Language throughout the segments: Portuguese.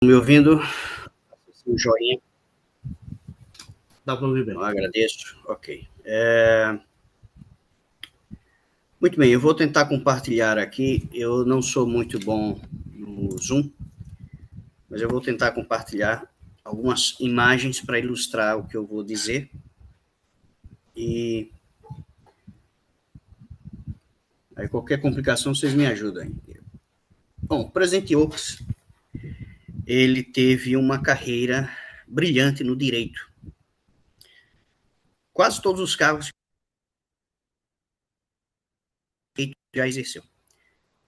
Me ouvindo? Um joinha. Dá para ouvir bem. Eu agradeço. Ok. Muito bem, eu vou tentar compartilhar aqui. Eu não sou muito bom no Zoom, mas eu vou tentar compartilhar algumas imagens para ilustrar o que eu vou dizer. E aí qualquer complicação vocês me ajudam. Bom, o presidente Oaks, ele teve uma carreira brilhante no direito. Quase todos os cargos que já exerceu.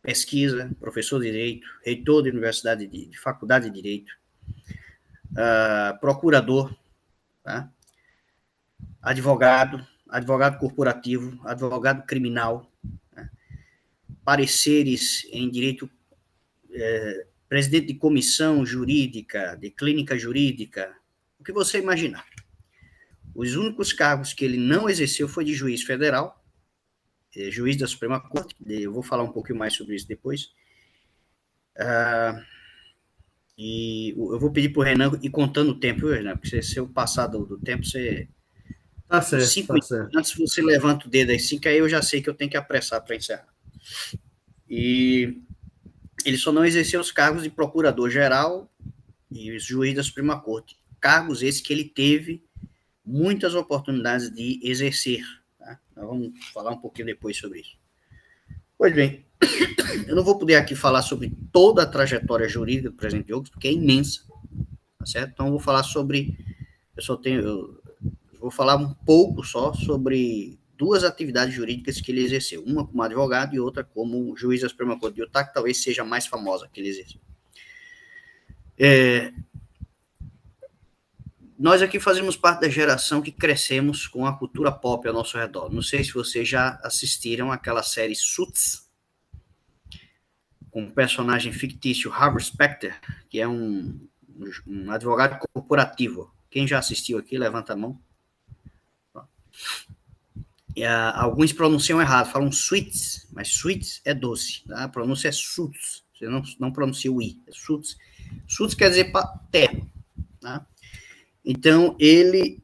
Pesquisa, professor de direito, reitor de universidade de faculdade de direito, procurador, tá? Advogado corporativo, advogado criminal, né? Pareceres em direito, presidente de comissão jurídica, de clínica jurídica, o que você imaginar. Os únicos cargos que ele não exerceu foi de juiz federal, juiz da Suprema Corte, eu vou falar um pouquinho mais sobre isso depois. E eu vou pedir para o Renan ir contando o tempo, viu, Renan? Porque se eu passar do tempo, você. Tá Uns certo, 5 tá minutos certo. antes você levanta o dedo aí, 5, aí eu já sei que eu tenho que apressar para encerrar. E ele só não exerceu os cargos de procurador-geral e juiz da Suprema Corte. Cargos esses que ele teve muitas oportunidades de exercer. Tá? Nós vamos falar um pouquinho depois sobre isso. Pois bem, eu não vou poder aqui falar sobre toda a trajetória jurídica do presidente Oaks, porque é imensa, tá certo? Então eu vou falar sobre, eu vou falar um pouco só sobre duas atividades jurídicas que ele exerceu, uma como advogado e outra como juiz da Suprema Corte de Utah, que talvez seja a mais famosa que ele exerceu. Nós aqui fazemos parte da geração que crescemos com a cultura pop ao nosso redor. Não sei se vocês já assistiram aquela série Suits, com o personagem fictício Harvey Specter, que é um advogado corporativo. Quem já assistiu aqui, levanta a mão. Alguns pronunciam errado, falam sweets, mas sweets é doce. Tá? A pronúncia é suits. Você não pronuncia o i, é suits. Suits quer dizer terno. Tá? Então, ele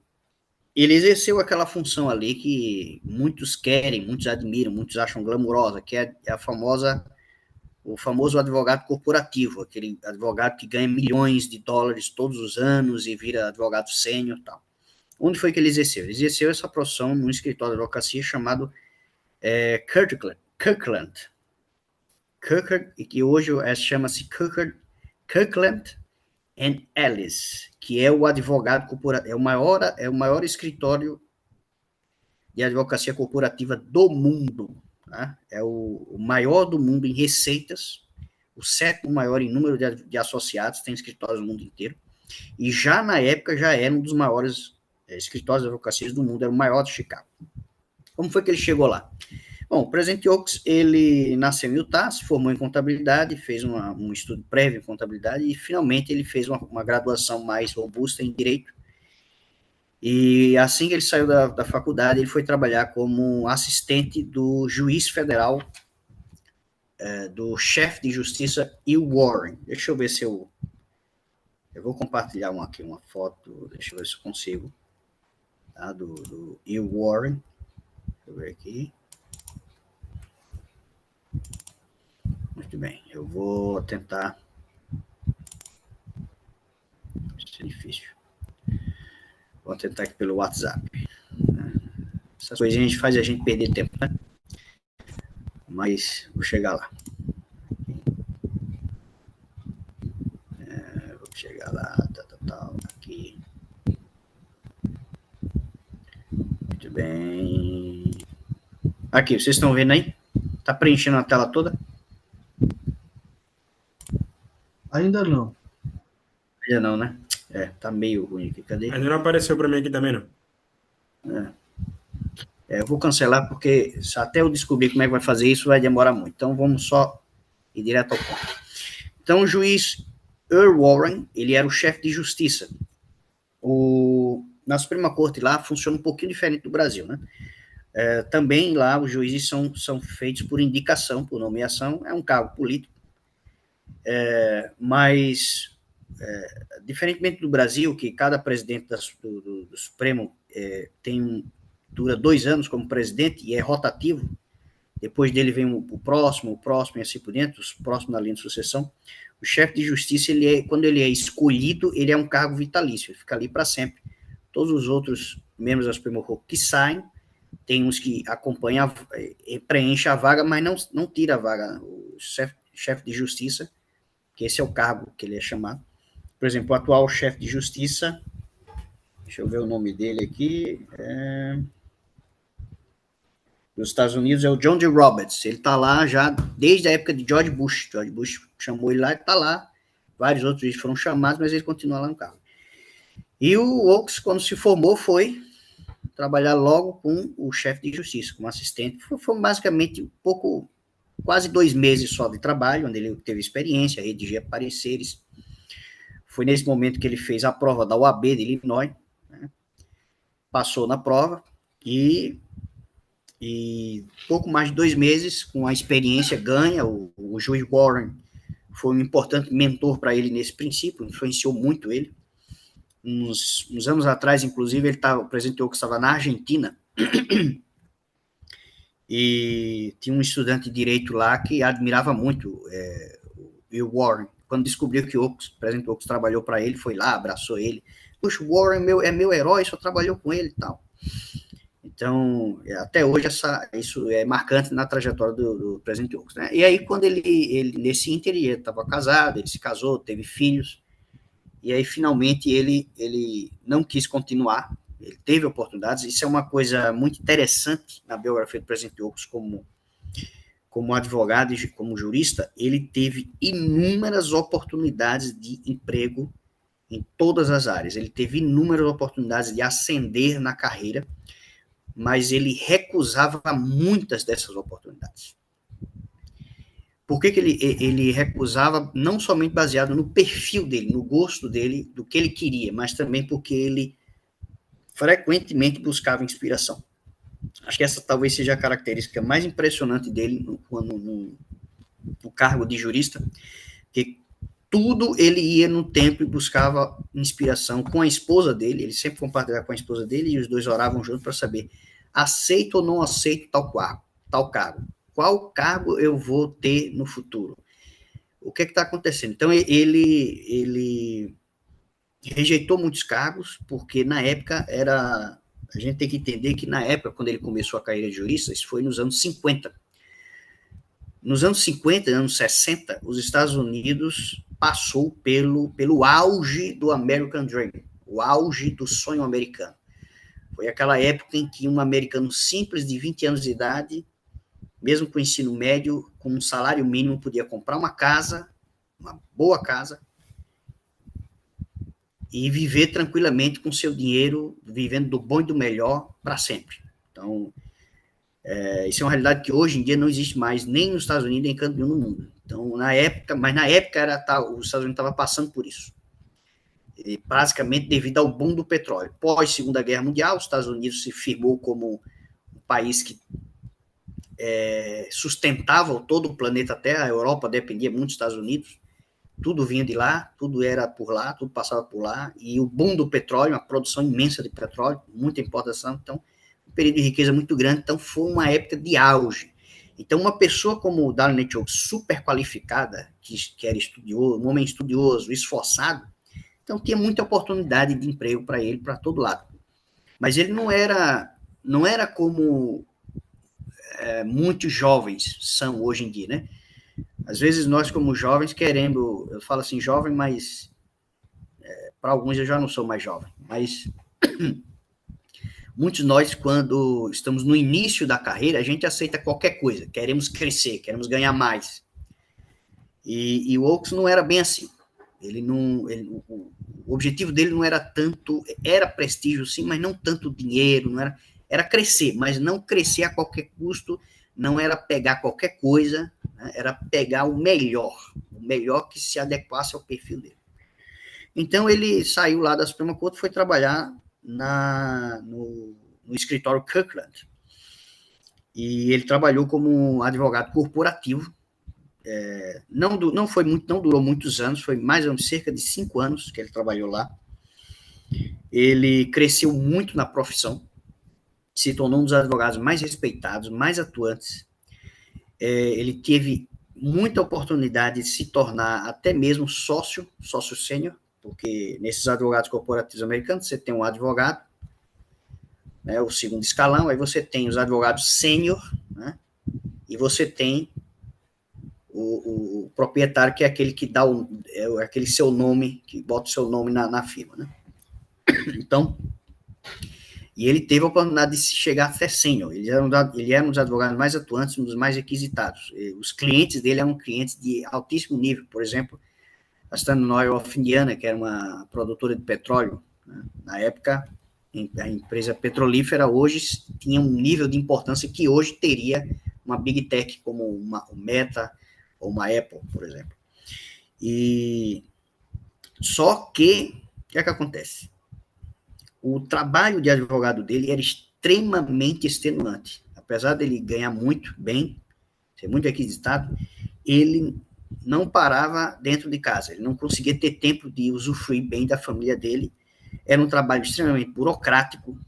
exerceu aquela função ali que muitos querem, muitos admiram, muitos acham glamurosa, que é o famoso advogado corporativo, aquele advogado que ganha milhões de dólares todos os anos e vira advogado sênior e tal. Onde foi que ele exerceu? Ele exerceu essa profissão num escritório de advocacia chamado Kirkland, que hoje chama-se Kirkland and Ellis, que é o advogado corporativo, é o maior escritório de advocacia corporativa do mundo. Tá? É o maior do mundo em receitas, o sétimo maior em número de associados, tem escritórios no mundo inteiro, e já na época já era um dos maiores escritórios de advocacia do mundo, era o maior de Chicago. Como foi que ele chegou lá? Bom, o presidente Oaks, ele nasceu em Utah, se formou em contabilidade, fez um estudo prévio em contabilidade e finalmente ele fez uma graduação mais robusta em direito. E assim que ele saiu da faculdade, ele foi trabalhar como assistente do juiz federal, do chefe de justiça Will Warren. Deixa eu ver se eu vou compartilhar aqui uma foto, deixa eu ver se eu consigo, tá, do Will Warren. Deixa eu ver aqui. Muito bem, eu vou tentar. Isso é difícil. Vou tentar aqui pelo WhatsApp. Essas coisinhas faz a gente perder tempo, né? Mas vou chegar lá. Vou chegar lá, aqui. Muito bem. Aqui, vocês estão vendo aí? Tá preenchendo a tela toda? Ainda não. Ainda não, né? Tá meio ruim aqui. Cadê? Ainda não apareceu para mim aqui também, não. Eu vou cancelar porque até eu descobrir como é que vai fazer isso vai demorar muito. Então vamos só ir direto ao ponto. Então o juiz Earl Warren, ele era o chefe de justiça. Na Suprema Corte lá funciona um pouquinho diferente do Brasil, né? Também lá os juízes são feitos por indicação, por nomeação, é um cargo político, mas diferentemente do Brasil, que cada presidente do Supremo dura 2 anos como presidente e é rotativo, depois dele vem o próximo e assim por dentro, os próximos na linha de sucessão. O chefe de justiça, quando ele é escolhido, ele é um cargo vitalício, ele fica ali para sempre. Todos os outros membros da Suprema Corte que saem, tem uns que acompanham, preenche a vaga, mas não tira a vaga. O chefe de justiça, que esse é o cargo que ele é chamado. Por exemplo, o atual chefe de justiça, deixa eu ver o nome dele aqui, dos Estados Unidos, é o John D. Roberts. Ele está lá já desde a época de George Bush. George Bush chamou ele lá, ele está lá. Vários outros foram chamados, mas ele continua lá no cargo. E o Oaks, quando se formou, foi trabalhar logo com o chefe de justiça, como assistente. Foi basicamente quase 2 meses só de trabalho, onde ele teve experiência, redigia pareceres. Foi nesse momento que ele fez a prova da OAB de Illinois, né? Passou na prova e pouco mais de 2 meses, com a experiência ganha, o juiz Warren foi um importante mentor para ele nesse princípio, influenciou muito ele. Uns anos atrás, inclusive, o presidente Oaks estava na Argentina e tinha um estudante de direito lá que admirava muito o Warren. Quando descobriu que o presidente Oaks trabalhou para ele, foi lá, abraçou ele. Puxa, o Warren é meu herói, só trabalhou com ele e tal. Então, até hoje, isso é marcante na trajetória do presidente Oaks, né? E aí, quando ele nesse ínter, ele estava casado, ele se casou, teve filhos, e aí, finalmente, ele não quis continuar, ele teve oportunidades. Isso é uma coisa muito interessante na biografia do presidente Oaks como advogado e como jurista. Ele teve inúmeras oportunidades de emprego em todas as áreas. Ele teve inúmeras oportunidades de ascender na carreira, mas ele recusava muitas dessas oportunidades. Por que ele recusava? Não somente baseado no perfil dele, no gosto dele, do que ele queria, mas também porque ele frequentemente buscava inspiração. Acho que essa talvez seja a característica mais impressionante dele no cargo de jurista, que tudo ele ia no templo e buscava inspiração com a esposa dele, ele sempre compartilhava com a esposa dele e os dois oravam juntos para saber, aceito ou não aceito tal cargo? Qual cargo eu vou ter no futuro? O que está acontecendo? Então, ele rejeitou muitos cargos, porque na época a gente tem que entender que na época, quando ele começou a carreira de jurista, isso foi nos anos 50. Nos anos 50 e anos 60, os Estados Unidos passou pelo auge do American Dream, o auge do sonho americano. Foi aquela época em que um americano simples de 20 anos de idade, mesmo com o ensino médio, com um salário mínimo, podia comprar uma casa, uma boa casa, e viver tranquilamente com seu dinheiro, vivendo do bom e do melhor para sempre. Então, isso é uma realidade que hoje em dia não existe mais, nem nos Estados Unidos, nem em canto nenhum no mundo. Então, os Estados Unidos estavam passando por isso. E, basicamente, devido ao boom do petróleo. Pós Segunda Guerra Mundial, os Estados Unidos se firmou como um país que sustentava todo o planeta Terra. A Europa dependia muito dos Estados Unidos. Tudo vinha de lá, tudo era por lá, tudo passava por lá. E o boom do petróleo, uma produção imensa de petróleo, muita importação. Então, um período de riqueza muito grande. Então, foi uma época de auge. Então, uma pessoa como o Dallin H. Oaks, super qualificada, que era estudioso, um homem estudioso, esforçado, então tinha muita oportunidade de emprego para ele, para todo lado. Mas ele não era como muitos jovens são hoje em dia, né? Às vezes nós, como jovens, queremos, eu falo assim, jovem, mas para alguns eu já não sou mais jovem, mas muitos de nós, quando estamos no início da carreira, a gente aceita qualquer coisa, queremos crescer, queremos ganhar mais. E o Oaks não era bem assim. O objetivo dele não era tanto, era prestígio sim, mas não tanto dinheiro, era crescer, mas não crescer a qualquer custo, não era pegar qualquer coisa, né? Era pegar o melhor que se adequasse ao perfil dele. Então ele saiu lá da Suprema Corte e foi trabalhar no escritório Kirkland. E ele trabalhou como advogado corporativo, não durou muitos anos, foi mais ou menos cerca de 5 anos que ele trabalhou lá. Ele cresceu muito na profissão, se tornou um dos advogados mais respeitados, mais atuantes. Ele teve muita oportunidade de se tornar até mesmo sócio sênior, porque nesses advogados corporativos americanos você tem um advogado, né, o segundo escalão, aí você tem os advogados sênior, né, e você tem o proprietário, que é aquele que dá aquele seu nome, que bota o seu nome na firma, né? Então, e ele teve a oportunidade de chegar até sênior. Ele era um dos advogados mais atuantes, um dos mais requisitados. Os clientes dele eram clientes de altíssimo nível. Por exemplo, a Standard Oil of Indiana, que era uma produtora de petróleo, né? Na época, a empresa petrolífera hoje tinha um nível de importância que hoje teria uma Big Tech como uma Meta ou uma Apple, por exemplo. E só que, o que é que acontece? O trabalho de advogado dele era extremamente extenuante. Apesar dele ganhar muito bem, ser muito requisitado, ele não parava dentro de casa, ele não conseguia ter tempo de usufruir bem da família dele. Era um trabalho extremamente burocrático,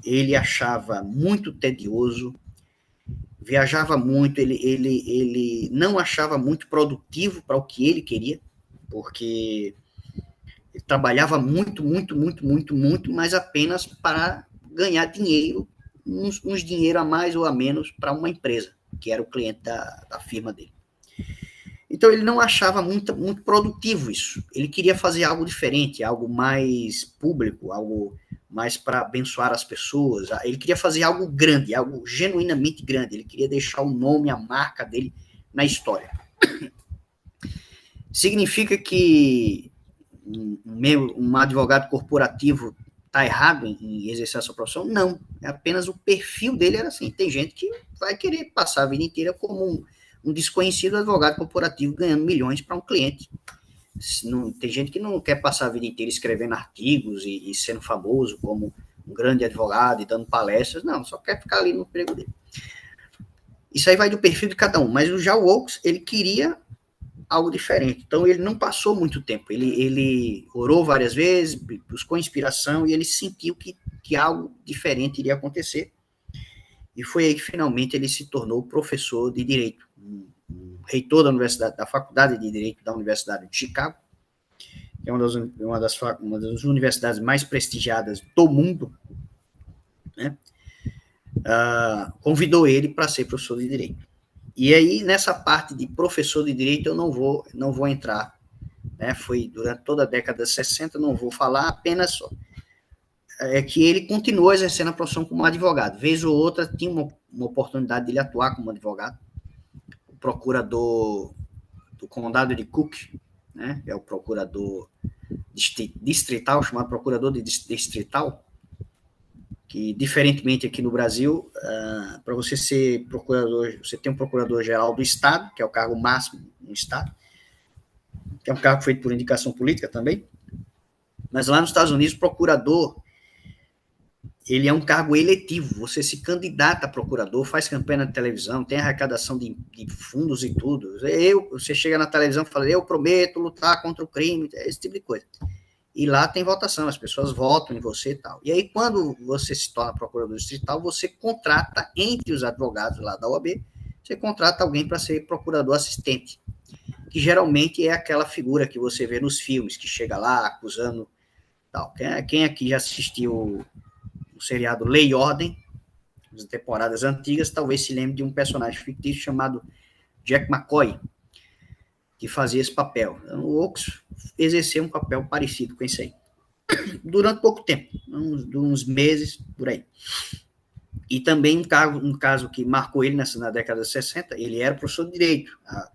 ele achava muito tedioso, viajava muito, ele não achava muito produtivo para o que ele queria, porque ele trabalhava muito, mas apenas para ganhar dinheiro, uns dinheiro a mais ou a menos para uma empresa, que era o cliente da firma dele. Então, ele não achava muito produtivo isso. Ele queria fazer algo diferente, algo mais público, algo mais para abençoar as pessoas. Ele queria fazer algo grande, algo genuinamente grande. Ele queria deixar o nome, a marca dele na história. Significa que um advogado corporativo está errado em exercer essa profissão? Não. É apenas o perfil dele era assim. Tem gente que vai querer passar a vida inteira como um desconhecido advogado corporativo ganhando milhões para um cliente. Tem gente que não quer passar a vida inteira escrevendo artigos e sendo famoso como um grande advogado e dando palestras. Não, só quer ficar ali no emprego dele. Isso aí vai do perfil de cada um. Mas já o Oaks, ele queria algo diferente. Então, ele não passou muito tempo. Ele orou várias vezes, buscou inspiração e ele sentiu que algo diferente iria acontecer. E foi aí que, finalmente, ele se tornou professor de Direito, reitor da Faculdade de Direito da Universidade de Chicago, que é uma das universidades mais prestigiadas do mundo, né? Convidou ele para ser professor de Direito. E aí, nessa parte de professor de Direito, eu não vou entrar, né? Foi durante toda a década de 60, não vou falar, apenas só. É que ele continuou exercendo a profissão como advogado. Vez ou outra, tinha uma oportunidade de ele atuar como advogado. O procurador do condado de Cook, né, que é o procurador distrital, chamado procurador de distrital, que, diferentemente aqui no Brasil, para você ser procurador, você tem um procurador-geral do Estado, que é o cargo máximo no Estado, que é um cargo feito por indicação política também, mas lá nos Estados Unidos, procurador, ele é um cargo eletivo, você se candidata a procurador, faz campanha na televisão, tem arrecadação de fundos e tudo. Você chega na televisão e fala, eu prometo lutar contra o crime, esse tipo de coisa. E lá tem votação, as pessoas votam em você e tal. E aí, quando você se torna procurador distrital, você contrata, entre os advogados lá da OAB, você contrata alguém para ser procurador assistente, que geralmente é aquela figura que você vê nos filmes, que chega lá acusando tal. Quem aqui já assistiu o seriado Lei e Ordem, nas temporadas antigas, talvez se lembre de um personagem fictício chamado Jack McCoy, que fazia esse papel. Então, o Oaks exerceu um papel parecido com esse aí. Durante pouco tempo, uns meses, por aí. E também um caso que marcou ele na década de 60, ele era professor de Direito, a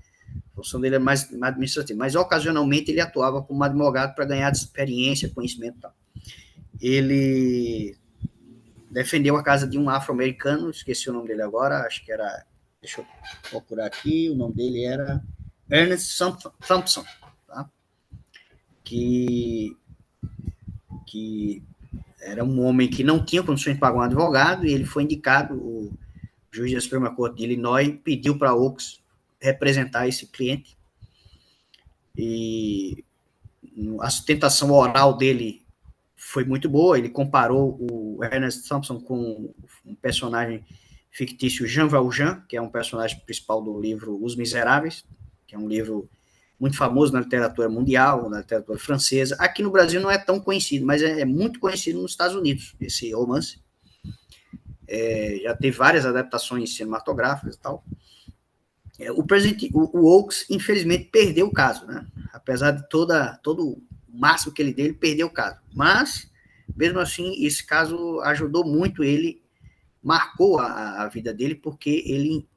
profissão dele é mais administrativa, mas ocasionalmente ele atuava como advogado para ganhar experiência, conhecimento e tal. Ele defendeu a casa de um afro-americano, esqueci o nome dele agora, acho que era, deixa eu procurar aqui, o nome dele era Ernest Thompson, tá? que era um homem que não tinha condições de pagar um advogado, e ele foi indicado, o juiz da Suprema Corte de Illinois pediu para Oaks representar esse cliente. E a sustentação oral dele foi muito boa. Ele comparou o Ernest Thompson com um personagem fictício, Jean Valjean, que é um personagem principal do livro Os Miseráveis, que é um livro muito famoso na literatura mundial, na literatura francesa. Aqui no Brasil não é tão conhecido, mas é muito conhecido nos Estados Unidos, esse romance. Já teve várias adaptações cinematográficas e tal. O Oakes, infelizmente, perdeu o caso, né? Apesar de todo o máximo que ele deu, ele perdeu o caso. Mas, mesmo assim, esse caso ajudou muito ele, marcou a vida dele, porque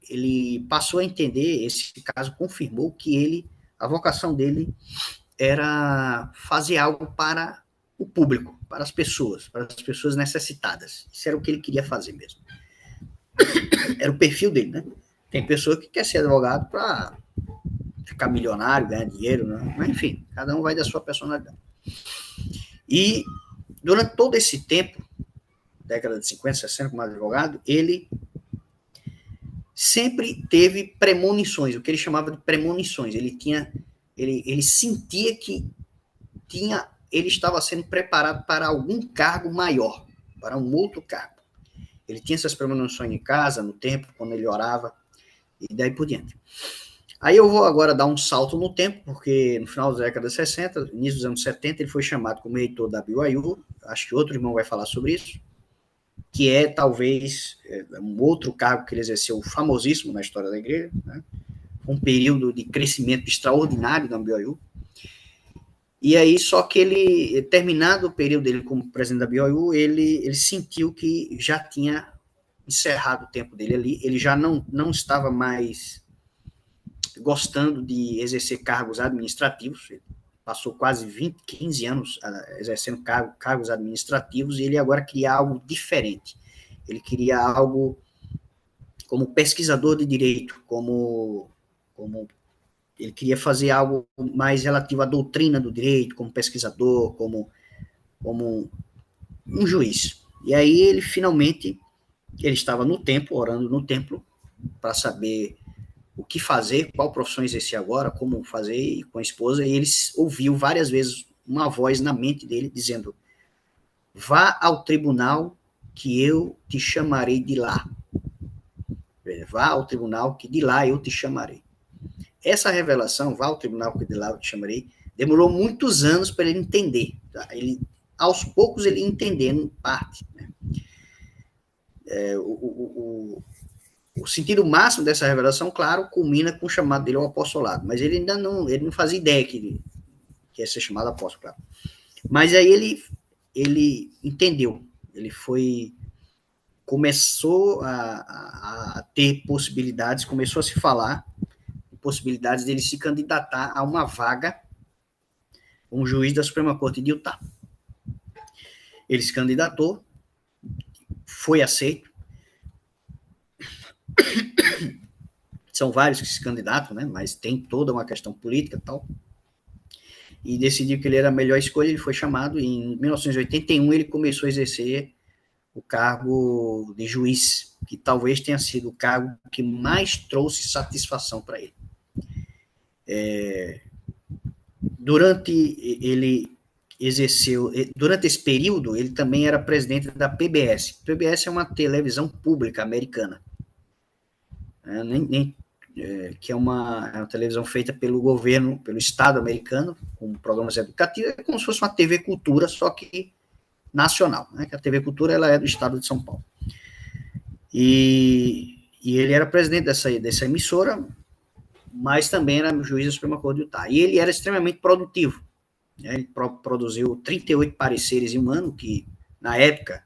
ele passou a entender, esse caso confirmou que a vocação dele era fazer algo para o público, para as pessoas necessitadas. Isso era o que ele queria fazer mesmo. Era o perfil dele, né? Tem pessoa que quer ser advogado para ficar milionário, ganhar dinheiro, né? Mas, enfim, cada um vai da sua personalidade. E durante todo esse tempo, década de 50, 60, como advogado, ele sempre teve premonições, o que ele chamava de premonições. Ele sentia que ele estava sendo preparado para algum cargo maior, para um outro cargo. Ele tinha essas premonições em casa, no tempo, quando ele orava, e daí por diante. Aí eu vou agora dar um salto no tempo, porque no final da década de 60, início dos anos 70, ele foi chamado como reitor da BYU, acho que outro irmão vai falar sobre isso, que é talvez um outro cargo que ele exerceu famosíssimo na história da igreja, né? Um período de crescimento extraordinário da BYU. E aí, só que ele, terminado o período dele como presidente da BYU, ele sentiu que já tinha encerrado o tempo dele ali, ele já não estava mais gostando de exercer cargos administrativos, ele passou quase 15 anos exercendo cargos administrativos, e ele agora queria algo diferente. Ele queria algo como pesquisador de direito, como ele queria fazer algo mais relativo à doutrina do direito, como pesquisador, como um juiz. E aí ele finalmente, ele estava no templo, orando no templo, para saber o que fazer, qual profissão exercer agora, como fazer com a esposa, e ele ouviu várias vezes uma voz na mente dele dizendo: vá ao tribunal que eu te chamarei de lá. Vá ao tribunal que de lá eu te chamarei. Essa revelação, vá ao tribunal que de lá eu te chamarei, demorou muitos anos para ele entender. Tá? Aos poucos ele entendendo parte. Né? O sentido máximo dessa revelação, claro, culmina com o chamado dele ao apostolado, mas ele ainda não fazia ideia que ia ser chamado apóstolo, claro. Mas aí ele entendeu, começou a ter possibilidades, começou a se falar possibilidades dele se candidatar a uma vaga como juiz da Suprema Corte de Utah. Ele se candidatou, foi aceito. São vários que se candidatam, né? Mas tem toda uma questão política e tal. E decidiu que ele era a melhor escolha, ele foi chamado, e em 1981 ele começou a exercer o cargo de juiz, que talvez tenha sido o cargo que mais trouxe satisfação para ele. Durante esse período, ele também era presidente da PBS. PBS é uma televisão pública americana, que é uma televisão feita pelo governo, pelo Estado americano, com programas educativos, é como se fosse uma TV Cultura, só que nacional, né? Que a TV Cultura ela é do Estado de São Paulo. E ele era presidente dessa emissora, mas também era juiz da Suprema Corte de Utah. E ele era extremamente produtivo. Né? Ele produziu 38 pareceres em um ano, que, na época,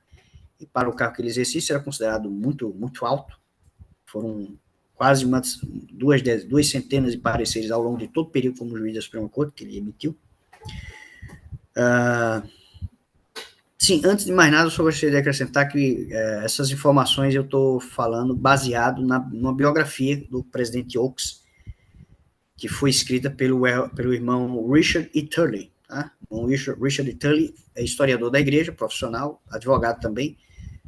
e para o cargo que ele exercia, era considerado muito, muito alto. Foram quase duas centenas de pareceres ao longo de todo o período como juiz da Suprema Corte que ele emitiu. Sim, antes de mais nada, eu só gostaria de acrescentar que essas informações eu estou falando baseado numa biografia do presidente Oakes, que foi escrita pelo irmão Richard E. Turley. Tá? O Richard E. Turley é historiador da igreja, profissional, advogado também,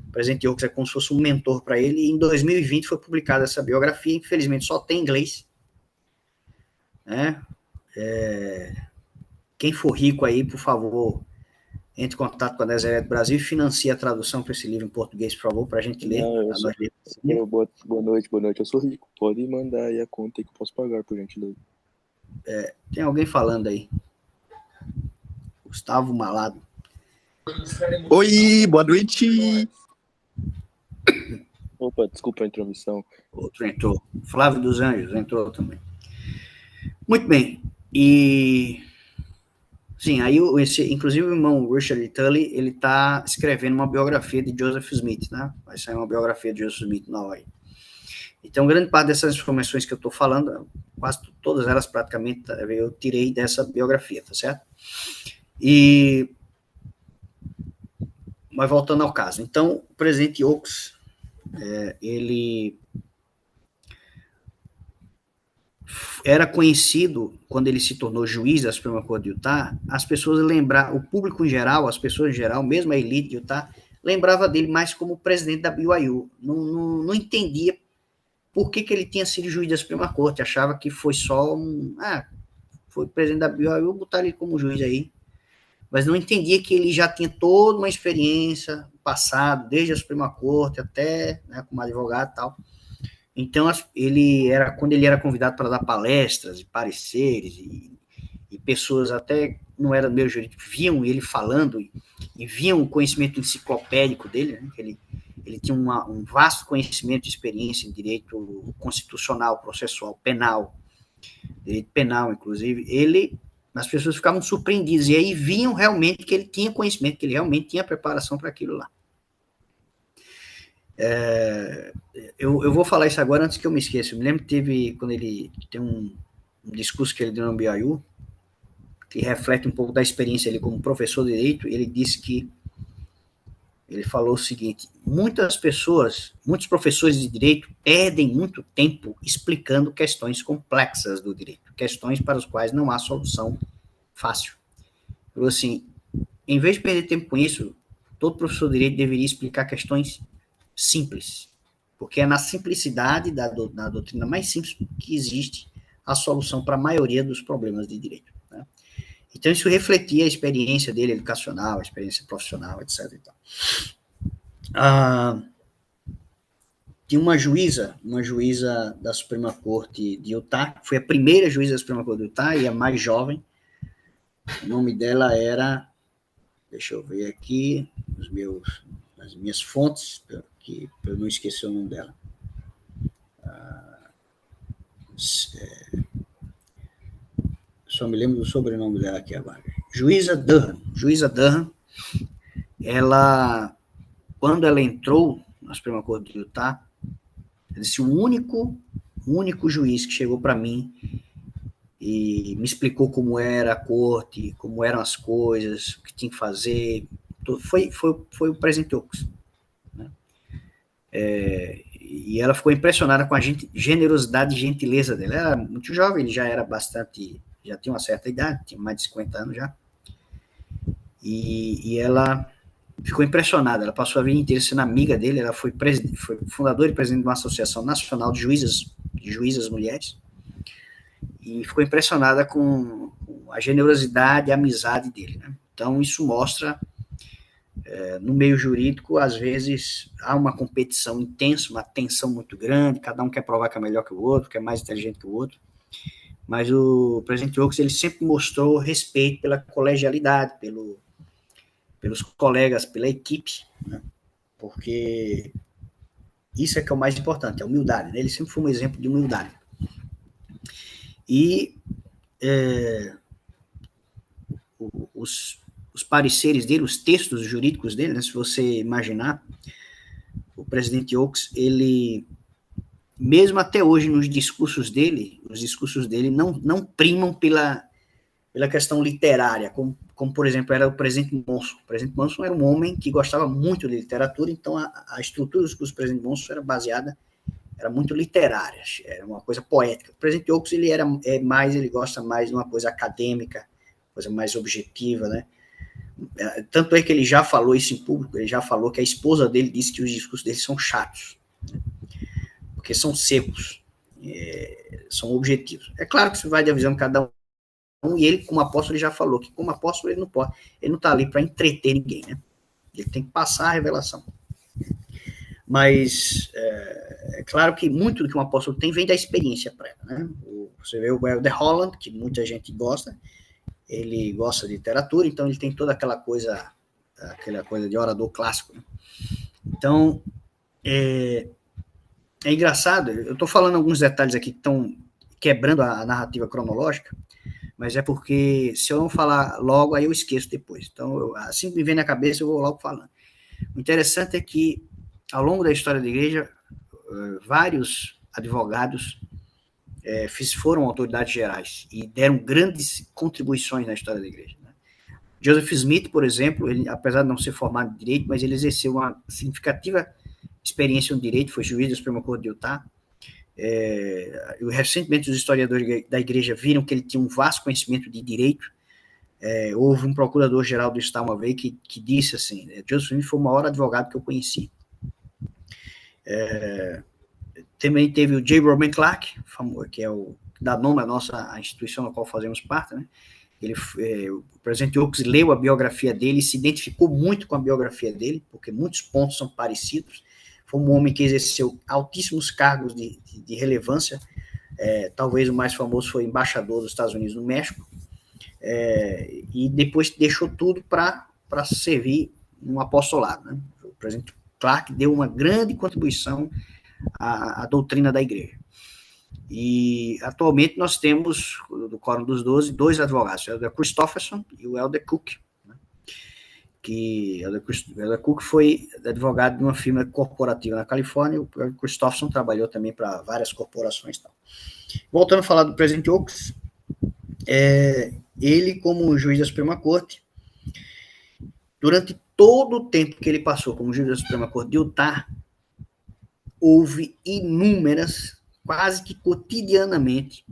O presidente Oaks é como se fosse um mentor para ele, e em 2020 foi publicada essa biografia, infelizmente só tem em inglês, né? Quem for rico aí, por favor, entre em contato com a Deseret Brasil e financie a tradução para esse livro em português, por favor, para a gente ler. Não, eu Pra sou. nós ler. Boa noite, boa noite. Eu sou rico. Pode mandar aí a conta aí que eu posso pagar, por gentileza. Tem alguém falando aí. Gustavo Malado. Oi, boa noite. Opa, desculpa a intromissão. Outro entrou. Flávio dos Anjos entrou também. Muito bem. E sim, aí inclusive o irmão Richard Tully, ele está escrevendo uma biografia de Joseph Smith, né? Vai sair uma biografia de Joseph Smith nova aí. Então, grande parte dessas informações que eu estou falando, quase todas elas praticamente eu tirei dessa biografia, tá certo? Mas voltando ao caso. Então, o presidente Oaks, ele era conhecido, quando ele se tornou juiz da Suprema Corte de Utah, as pessoas o público em geral, as pessoas em geral, mesmo a elite de Utah, lembrava dele mais como presidente da BYU. Não entendia por que ele tinha sido juiz da Suprema Corte, achava que foi só foi presidente da BYU, botar ele como juiz aí, mas não entendia que ele já tinha toda uma experiência passado, desde a Suprema Corte até, né, como advogado e tal. Então, quando ele era convidado para dar palestras e pareceres, e pessoas até não eram meio jurídico, viam ele falando e viam o conhecimento enciclopédico dele, né, que ele tinha um vasto conhecimento e experiência em direito constitucional, processual, penal, direito penal, inclusive, as pessoas ficavam surpreendidas, e aí viam realmente que ele tinha conhecimento, que ele realmente tinha preparação para aquilo lá. Eu vou falar isso agora antes que eu me esqueça. Eu me lembro que quando ele tem um discurso que ele deu no BYU, que reflete um pouco da experiência dele como professor de direito. Ele falou o seguinte: muitos professores de direito perdem muito tempo explicando questões complexas do direito, questões para as quais não há solução fácil. Ele falou assim: em vez de perder tempo com isso, todo professor de direito deveria explicar questões simples, porque é na simplicidade na doutrina mais simples que existe a solução para a maioria dos problemas de direito, né? Então, isso refletia a experiência dele educacional, a experiência profissional, etc. E tal. Tinha uma juíza da Suprema Corte de Utah, que foi a primeira juíza da Suprema Corte de Utah e a mais jovem. O nome dela era, deixa eu ver aqui, nas minhas fontes, para eu não esquecer o nome dela. Só me lembro do sobrenome dela aqui agora. Juíza Durham, ela, quando ela entrou na Suprema Corte de Utah, ela disse: o único juiz que chegou para mim e me explicou como era a corte, como eram as coisas, o que tinha que fazer, foi o presidente Oaks, né? E ela ficou impressionada com a generosidade e gentileza dele. Ela era muito jovem, ele já tinha uma certa idade, tinha mais de 50 anos já, e ela ficou impressionada. Ela passou a vida inteira sendo amiga dele. Ela foi fundadora e presidente de uma associação nacional de juízas mulheres, e ficou impressionada com a generosidade e a amizade dele, né? Então, isso mostra, no meio jurídico, às vezes, há uma competição intensa, uma tensão muito grande, cada um quer provar que é melhor que o outro, que é mais inteligente que o outro, mas o presidente Oaks, ele sempre mostrou respeito pela colegialidade, pelos colegas, pela equipe, né? Porque isso é que é o mais importante, a humildade, né? Ele sempre foi um exemplo de humildade. E os pareceres dele, os textos jurídicos dele, né, se você imaginar, o presidente Oaks, ele, mesmo até hoje, os discursos dele não primam pela questão literária, como, por exemplo, era o presidente Monson. O presidente Monson era um homem que gostava muito de literatura, então a estrutura dos cursos do presidente Monson era muito literária, era uma coisa poética. O presidente Oaks, ele gosta mais de uma coisa acadêmica, coisa mais objetiva, né? Tanto é que ele já falou isso em público, ele já falou que a esposa dele disse que os discursos dele são chatos, né? Porque são secos, são objetivos. É claro que isso vai da visão de cada um, e ele, como apóstolo, ele já falou que como apóstolo ele não pode, ele não está ali para entreter ninguém, né? Ele tem que passar a revelação. Mas é claro que muito do que um apóstolo tem vem da experiência prévia, né? Você vê o Elder Holland, que muita gente gosta, ele gosta de literatura, então ele tem toda aquela coisa de orador clássico, né? Então, é engraçado, eu estou falando alguns detalhes aqui que estão quebrando a narrativa cronológica, mas é porque se eu não falar logo, aí eu esqueço depois. Então, assim que me vem na cabeça, eu vou logo falando. O interessante é que, ao longo da história da igreja, vários advogados foram autoridades gerais e deram grandes contribuições na história da igreja, né? Joseph Smith, por exemplo, ele, apesar de não ser formado em direito, mas ele exerceu uma significativa experiência no direito, foi juiz da Suprema Corte de Utah. Recentemente, os historiadores da igreja viram que ele tinha um vasto conhecimento de direito. Houve um procurador-geral do Estado uma vez que disse assim, Joseph Smith foi o maior advogado que eu conheci. Também teve o J. Robert Clark, que é o que dá nome à nossa instituição na qual fazemos parte, né? O presidente Oaks leu a biografia dele e se identificou muito com a biografia dele, porque muitos pontos são parecidos. Foi um homem que exerceu altíssimos cargos de relevância, talvez o mais famoso foi embaixador dos Estados Unidos no México, e depois deixou tudo para servir no apostolado, né? O presidente Clark deu uma grande contribuição à doutrina da igreja. E atualmente nós temos, do Quórum dos 12, dois advogados, o Elder Christofferson e o Elder Cook, né? Que o Elder Cook foi advogado de uma firma corporativa na Califórnia, o Elder Christofferson trabalhou também para várias corporações e tal. Voltando a falar do presidente Oaks, ele, como juiz da Suprema Corte, durante todo o tempo que ele passou como juiz da Suprema Corte de Utah, houve inúmeras, quase que cotidianamente,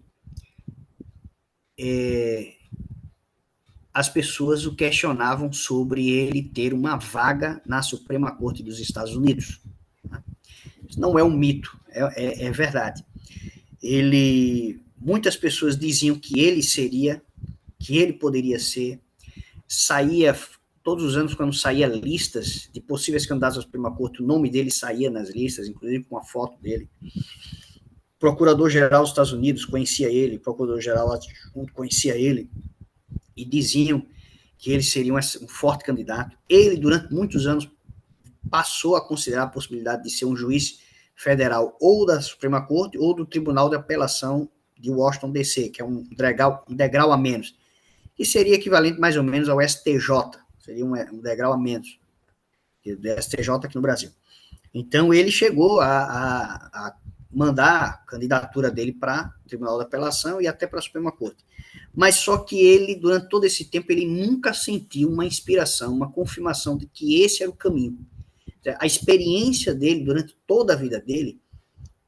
as pessoas o questionavam sobre ele ter uma vaga na Suprema Corte dos Estados Unidos. Isso não é um mito, é verdade. Muitas pessoas diziam que ele poderia ser, saía todos os anos, quando saía listas de possíveis candidatos à Suprema Corte, o nome dele saía nas listas, inclusive com a foto dele. O Procurador-Geral dos Estados Unidos conhecia ele, o Procurador-Geral adjunto conhecia ele, e diziam que ele seria um forte candidato. Ele, durante muitos anos, passou a considerar a possibilidade de ser um juiz federal ou da Suprema Corte ou do Tribunal de Apelação de Washington, D.C., que é um degrau a menos, que seria equivalente mais ou menos ao STJ, seria um degrau a menos do STJ aqui no Brasil. Então, ele chegou a mandar a candidatura dele para o Tribunal de Apelação e até para a Suprema Corte. Mas só que ele, durante todo esse tempo, ele nunca sentiu uma inspiração, uma confirmação de que esse era o caminho. A experiência dele, durante toda a vida dele,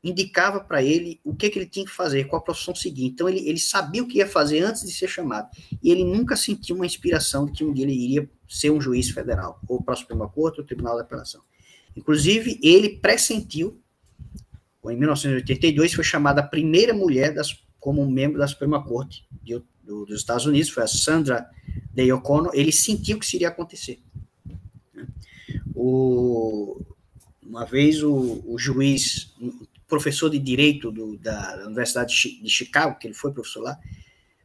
indicava para ele o que ele tinha que fazer, qual a profissão seguir. Então, ele sabia o que ia fazer antes de ser chamado. E ele nunca sentiu uma inspiração de que um dia ele iria ser um juiz federal, ou para a Suprema Corte, ou Tribunal de Apelação. Inclusive, ele pressentiu, em 1982, foi chamada a primeira mulher como membro da Suprema Corte dos Estados Unidos, foi a Sandra Day O'Connor. Ele sentiu que isso iria acontecer. Uma vez o juiz, professor de Direito da Universidade de Chicago, que ele foi professor lá,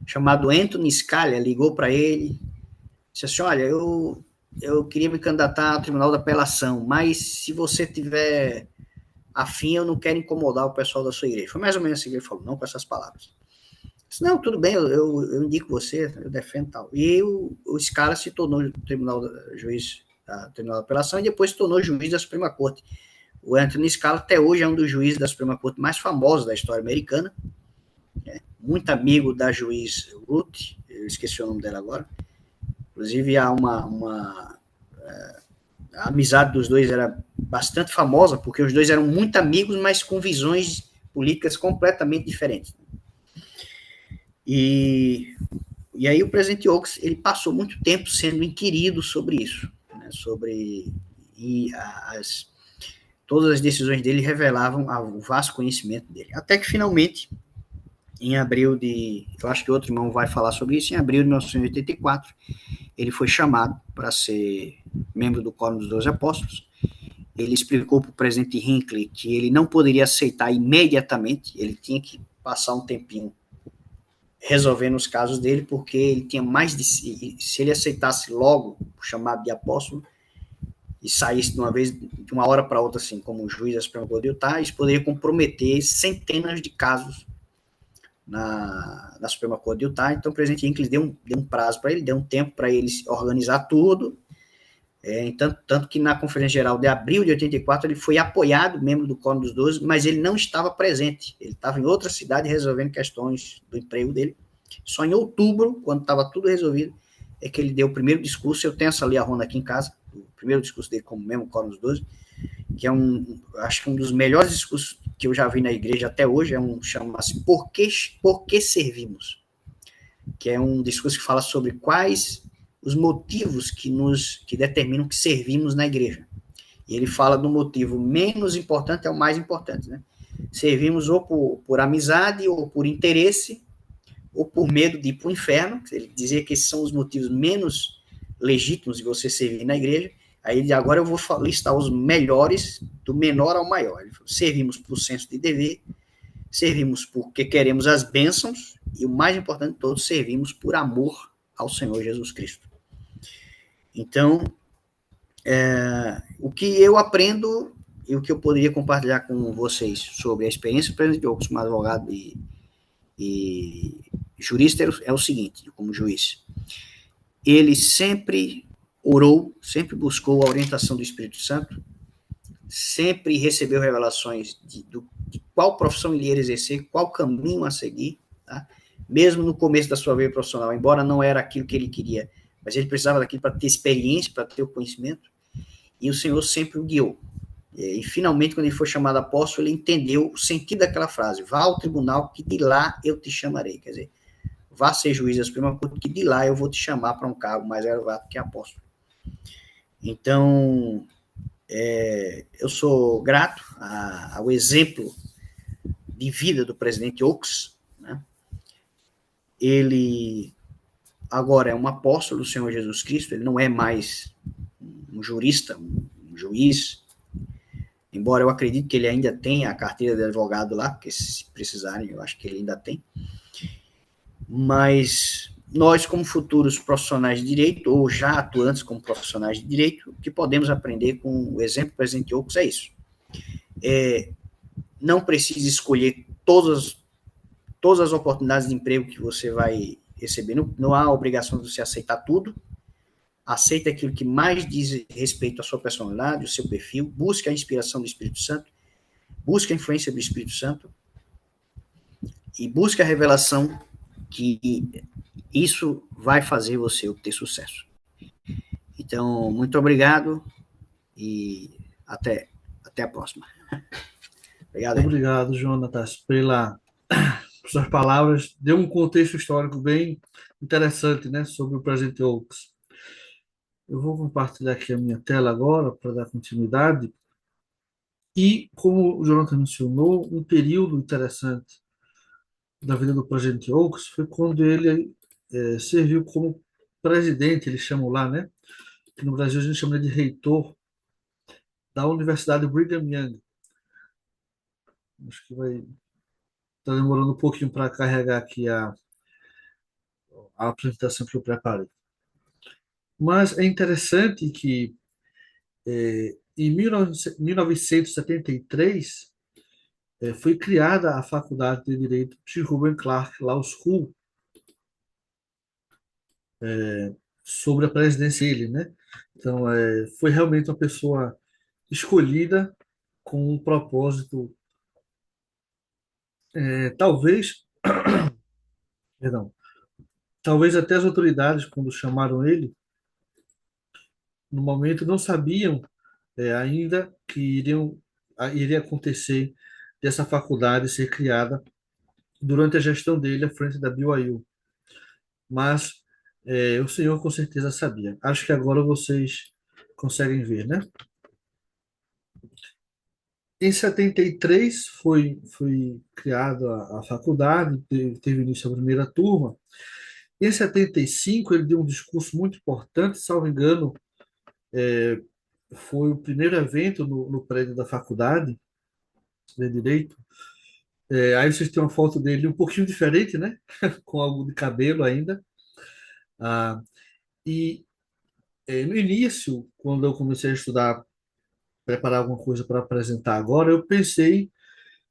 chamado Anthony Scalia, ligou para ele, disse assim, olha, eu queria me candidatar ao Tribunal da Apelação, mas se você tiver afim, eu não quero incomodar o pessoal da sua igreja. Foi mais ou menos assim que ele falou, não com essas palavras. Disse, não, tudo bem, eu indico você, eu defendo tal. E o Scalia se tornou juiz da Tribunal da Apelação e depois se tornou juiz da Suprema Corte. O Anthony Scalia até hoje é um dos juízes da Suprema Corte mais famosos da história americana, muito amigo da juiz Ruth, eu esqueci o nome dela agora. Inclusive há a amizade dos dois era bastante famosa, porque os dois eram muito amigos, mas com visões políticas completamente diferentes. E E aí o presidente Oaks, ele passou muito tempo sendo inquirido sobre isso, né, todas as decisões dele revelavam o vasto conhecimento dele. Até que finalmente, em abril eu acho que outro irmão vai falar sobre isso, em abril de 1984, ele foi chamado para ser membro do Quórum dos 12 Apóstolos. Ele explicou para o presidente Hinckley que ele não poderia aceitar imediatamente, ele tinha que passar um tempinho resolvendo os casos dele, porque ele tinha mais de... Se ele aceitasse logo o chamado de apóstolo e saísse de uma vez, de uma hora para outra, assim, como juiz da Suprema Corte de Utah, isso poderia comprometer centenas de casos na Suprema Corte de Utah. Então o presidente Hinckley deu um prazo para ele, deu um tempo para ele organizar tudo. Tanto que na Conferência Geral de abril de 84 ele foi apoiado, membro do Quórum dos 12, mas ele não estava presente. Ele estava em outra cidade resolvendo questões do emprego dele. Só em outubro, quando estava tudo resolvido, é que ele deu o primeiro discurso. Eu tenho essa liarrona aqui em casa, o primeiro discurso dele como membro do Quórum dos 12, que é acho que um dos melhores discursos que eu já vi na igreja até hoje, chama-se Por que servimos? Que é um discurso que fala sobre quais os motivos que determinam que servimos na igreja. E ele fala do motivo menos importante ao mais importante, né? Servimos ou por amizade, ou por interesse, ou por medo de ir para o inferno. Ele dizia que esses são os motivos menos legítimos de você servir na igreja. Aí agora eu vou listar os melhores, do menor ao maior. Ele falou, servimos por senso de dever, servimos porque queremos as bênçãos, e o mais importante de todos, servimos por amor ao Senhor Jesus Cristo. Então, o que eu aprendo e o que eu poderia compartilhar com vocês sobre a experiência do presidente Oaks como advogado e jurista é o seguinte, como juiz. Ele sempre orou, sempre buscou a orientação do Espírito Santo, sempre recebeu revelações de qual profissão ele ia exercer, qual caminho a seguir, tá? Mesmo no começo da sua vida profissional, embora não era aquilo que ele queria, mas ele precisava daquilo para ter experiência, para ter o conhecimento, e o Senhor sempre o guiou. E finalmente, quando ele foi chamado apóstolo, ele entendeu o sentido daquela frase, vá ao tribunal que de lá eu te chamarei, quer dizer, vá ser juiz da Suprema Corte que de lá eu vou te chamar para um cargo mais elevado que apóstolo. Então, eu sou grato ao exemplo de vida do presidente Oaks, né? Ele agora é um apóstolo do Senhor Jesus Cristo, ele não é mais um jurista, um juiz, embora eu acredite que ele ainda tenha a carteira de advogado lá, porque se precisarem, eu acho que ele ainda tem. Mas nós, como futuros profissionais de direito, ou já atuantes como profissionais de direito, o que podemos aprender com o exemplo do presidente Oaks é isso. Não precisa escolher todas as oportunidades de emprego que você vai receber. Não há obrigação de você aceitar tudo. Aceita aquilo que mais diz respeito à sua personalidade, o seu perfil. Busque a inspiração do Espírito Santo. Busque a influência do Espírito Santo. E busque a revelação que isso vai fazer você obter sucesso. Então, muito obrigado e até a próxima. Obrigado. Obrigado, Jonatas, pelas suas palavras. Deu um contexto histórico bem interessante, né, sobre o presidente Oaks. Eu vou compartilhar aqui a minha tela agora para dar continuidade. E, como o Jonathan mencionou, um período interessante da vida do presidente Oaks foi quando ele serviu como presidente, eles chamam lá, né? Que no Brasil a gente chama de reitor da Universidade Brigham Young. Acho que vai estar demorando um pouquinho para carregar aqui a apresentação que eu preparei. Mas é interessante que em 1973 foi criada a Faculdade de Direito de Reuben Clark Law School, sobre a presidência dele, né? Então, foi realmente uma pessoa escolhida com um propósito, talvez, perdão, talvez até as autoridades, quando chamaram ele, no momento não sabiam ainda que iria acontecer dessa faculdade ser criada durante a gestão dele à frente da BYU. mas o senhor com certeza sabia. Acho que agora vocês conseguem ver, né? Em 73 foi criada a faculdade, teve início a primeira turma. Em 75 ele deu um discurso muito importante, salvo engano, foi o primeiro evento no prédio da faculdade de Direito. Aí vocês têm uma foto dele um pouquinho diferente, né? Com algo de cabelo ainda. Ah, e no início, quando eu comecei a estudar, preparar alguma coisa para apresentar agora, eu pensei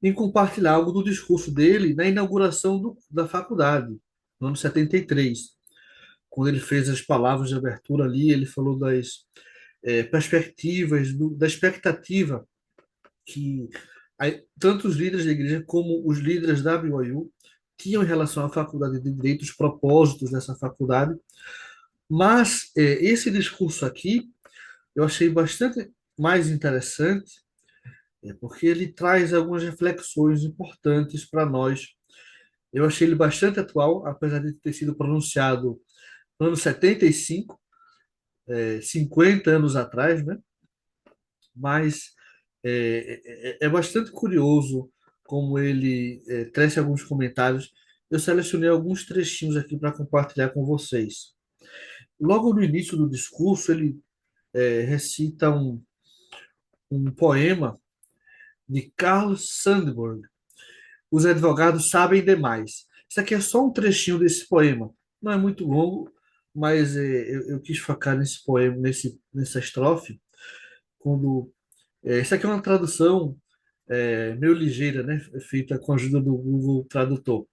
em compartilhar algo do discurso dele na inauguração da faculdade, no ano 73. Quando ele fez as palavras de abertura ali, ele falou das perspectivas, da expectativa que tanto os líderes da igreja como os líderes da BYU tinham em relação à faculdade de Direito, os propósitos dessa faculdade. Mas esse discurso aqui eu achei bastante mais interessante, porque ele traz algumas reflexões importantes para nós. Eu achei ele bastante atual, apesar de ter sido pronunciado no ano 75, 50 anos atrás, né? Mas é bastante curioso como ele traz alguns comentários. Eu selecionei alguns trechinhos aqui para compartilhar com vocês. Logo no início do discurso, ele recita um poema de Carl Sandburg, Os Advogados Sabem Demais. Isso aqui é só um trechinho desse poema. Não é muito longo, mas eu quis focar nesse poema, nessa estrofe, quando isso aqui é uma tradução meio ligeira, né? Feita com a ajuda do Google Tradutor.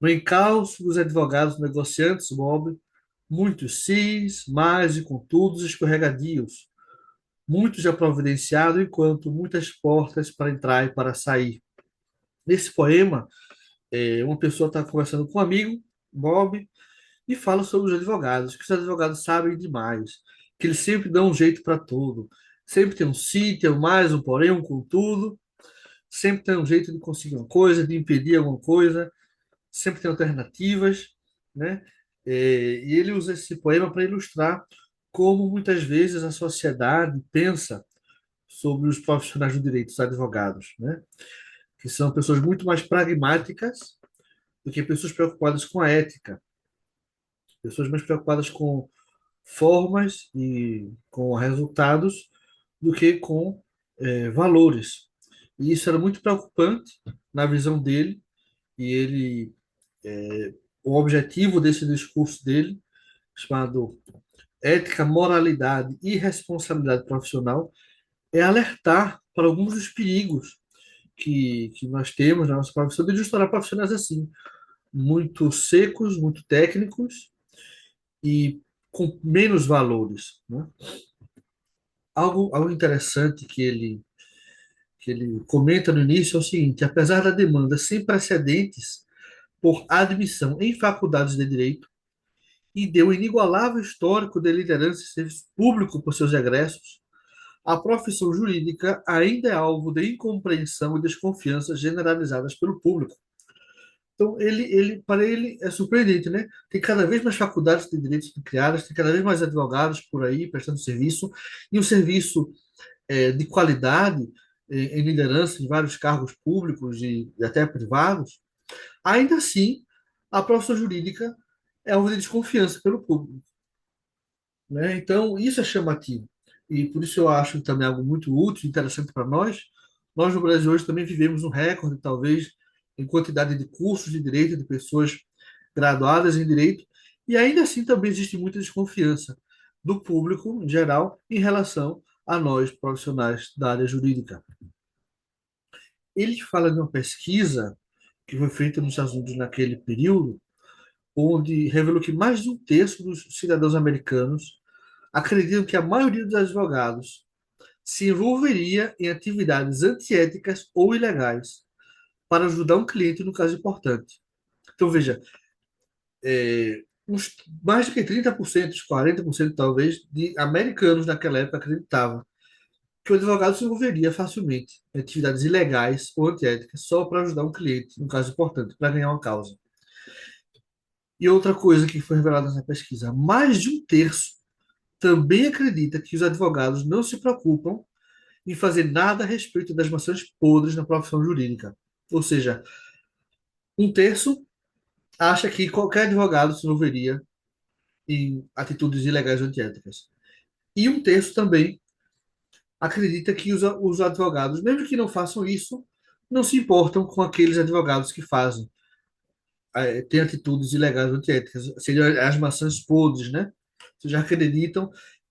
No encalço dos advogados negociantes, Bob, muitos sis, mas e contudos escorregadios, muitos já providenciado, enquanto muitas portas para entrar e para sair. Nesse poema, uma pessoa está conversando com um amigo, Bob, e fala sobre os advogados, que os advogados sabem demais, que eles sempre dão um jeito para tudo. Sempre tem um se, tem um mais, um porém, um contudo. Sempre tem um jeito de conseguir uma coisa, de impedir alguma coisa. Sempre tem alternativas, né? E ele usa esse poema para ilustrar como muitas vezes a sociedade pensa sobre os profissionais do direito, os advogados, né? Que são pessoas muito mais pragmáticas do que pessoas preocupadas com a ética, pessoas mais preocupadas com formas e com resultados do que com valores. E isso era muito preocupante na visão dele, e ele, o objetivo desse discurso dele, chamado Ética, Moralidade e Responsabilidade Profissional, é alertar para alguns dos perigos que nós temos na nossa profissão, de nos tornar profissionais assim, muito secos, muito técnicos e com menos valores, né? Algo interessante que ele comenta no início é o seguinte: apesar da demanda sem precedentes por admissão em faculdades de direito e de um inigualável histórico de liderança e serviço público por seus egressos, a profissão jurídica ainda é alvo de incompreensão e desconfiança generalizadas pelo público. Então, para ele é surpreendente, né? Tem cada vez mais faculdades de direito sendo criadas, tem cada vez mais advogados por aí prestando serviço, e um serviço de qualidade em liderança de vários cargos públicos e até privados. Ainda assim, a profissão jurídica é alvo de desconfiança pelo público, né? Então, isso é chamativo. E por isso eu acho também algo muito útil e interessante para nós. Nós, no Brasil, hoje também vivemos um recorde, talvez, em quantidade de cursos de direito, de pessoas graduadas em direito, e ainda assim também existe muita desconfiança do público, em geral, em relação a nós, profissionais da área jurídica. Ele fala de uma pesquisa que foi feita nos Estados Unidos naquele período, onde revelou que mais de um terço dos cidadãos americanos acreditam que a maioria dos advogados se envolveria em atividades antiéticas ou ilegais para ajudar um cliente no caso importante. Então, veja, mais do que 30%, 40% talvez, de americanos naquela época acreditavam que o advogado se envolveria facilmente em atividades ilegais ou antiéticas só para ajudar um cliente, no caso importante, para ganhar uma causa. E outra coisa que foi revelada nessa pesquisa, mais de um terço também acredita que os advogados não se preocupam em fazer nada a respeito das maçãs podres na profissão jurídica. Ou seja, um terço acha que qualquer advogado se envolveria em atitudes ilegais ou antiéticas. E um terço também acredita que os advogados, mesmo que não façam isso, não se importam com aqueles advogados que fazem, têm atitudes ilegais ou antiéticas, seriam as maçãs podres, né? Vocês já acreditam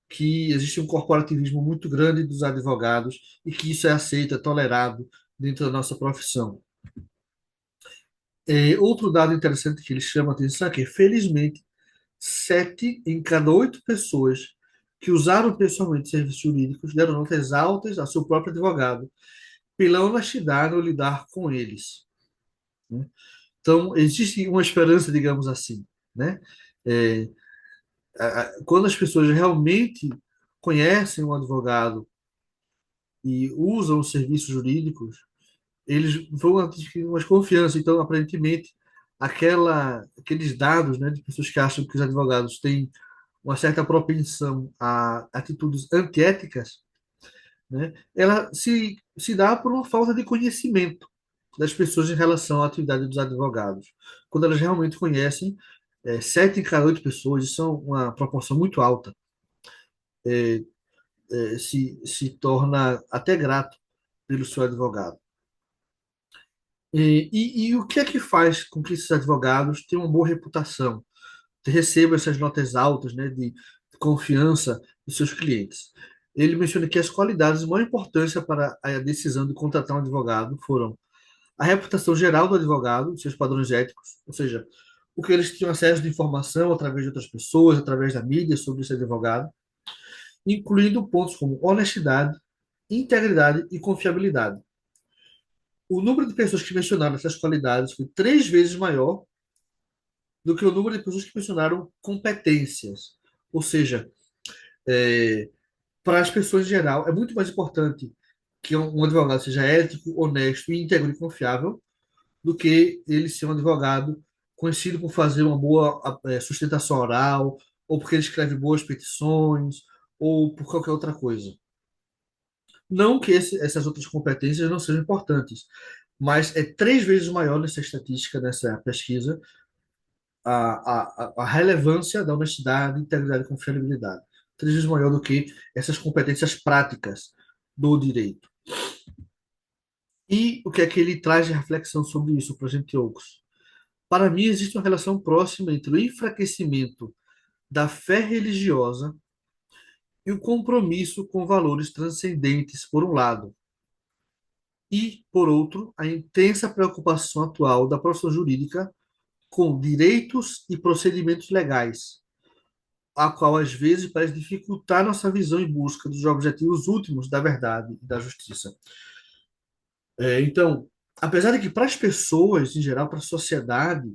que existe um corporativismo muito grande dos advogados e que isso é aceito, é tolerado dentro da nossa profissão. Outro dado interessante que eles chamam a atenção é que, felizmente, 7 em cada 8 pessoas que usaram pessoalmente serviços jurídicos deram notas altas a seu próprio advogado, pela honestidade ao lidar com eles, né? Então, existe uma esperança, digamos assim, né? É, quando as pessoas realmente conhecem um advogado e usam os serviços jurídicos, eles vão adquirindo mais confiança. Então, aparentemente, aqueles dados, né, de pessoas que acham que os advogados têm uma certa propensão a atitudes antiéticas, né, ela se dá por uma falta de conhecimento das pessoas em relação à atividade dos advogados. Quando elas realmente conhecem, 7 em cada 8 pessoas, isso é uma proporção muito alta, se torna até grato pelo seu advogado. E o que é que faz com que esses advogados tenham uma boa reputação, recebam essas notas altas, né, de confiança dos seus clientes? Ele menciona que as qualidades de maior importância para a decisão de contratar um advogado foram a reputação geral do advogado, seus padrões éticos, ou seja, o que eles tinham acesso de informação através de outras pessoas, através da mídia sobre esse advogado, incluindo pontos como honestidade, integridade e confiabilidade. O número de pessoas que mencionaram essas qualidades foi 3 vezes maior do que o número de pessoas que mencionaram competências. Ou seja, para as pessoas em geral, é muito mais importante que um advogado seja ético, honesto, íntegro e confiável do que ele ser um advogado conhecido por fazer uma boa sustentação oral, ou porque ele escreve boas petições, ou por qualquer outra coisa. Não que essas outras competências não sejam importantes, mas é 3 vezes maior nessa estatística, nessa pesquisa, a relevância da honestidade, integridade e confiabilidade. 3 vezes maior do que essas competências práticas do direito. E o que é que ele traz de reflexão sobre isso para a gente, Ocos? Para mim, existe uma relação próxima entre o enfraquecimento da fé religiosa e o compromisso com valores transcendentes, por um lado, e, por outro, a intensa preocupação atual da profissão jurídica com direitos e procedimentos legais, a qual às vezes parece dificultar nossa visão em busca dos objetivos últimos da verdade e da justiça. Então, apesar de que para as pessoas, em geral, para a sociedade,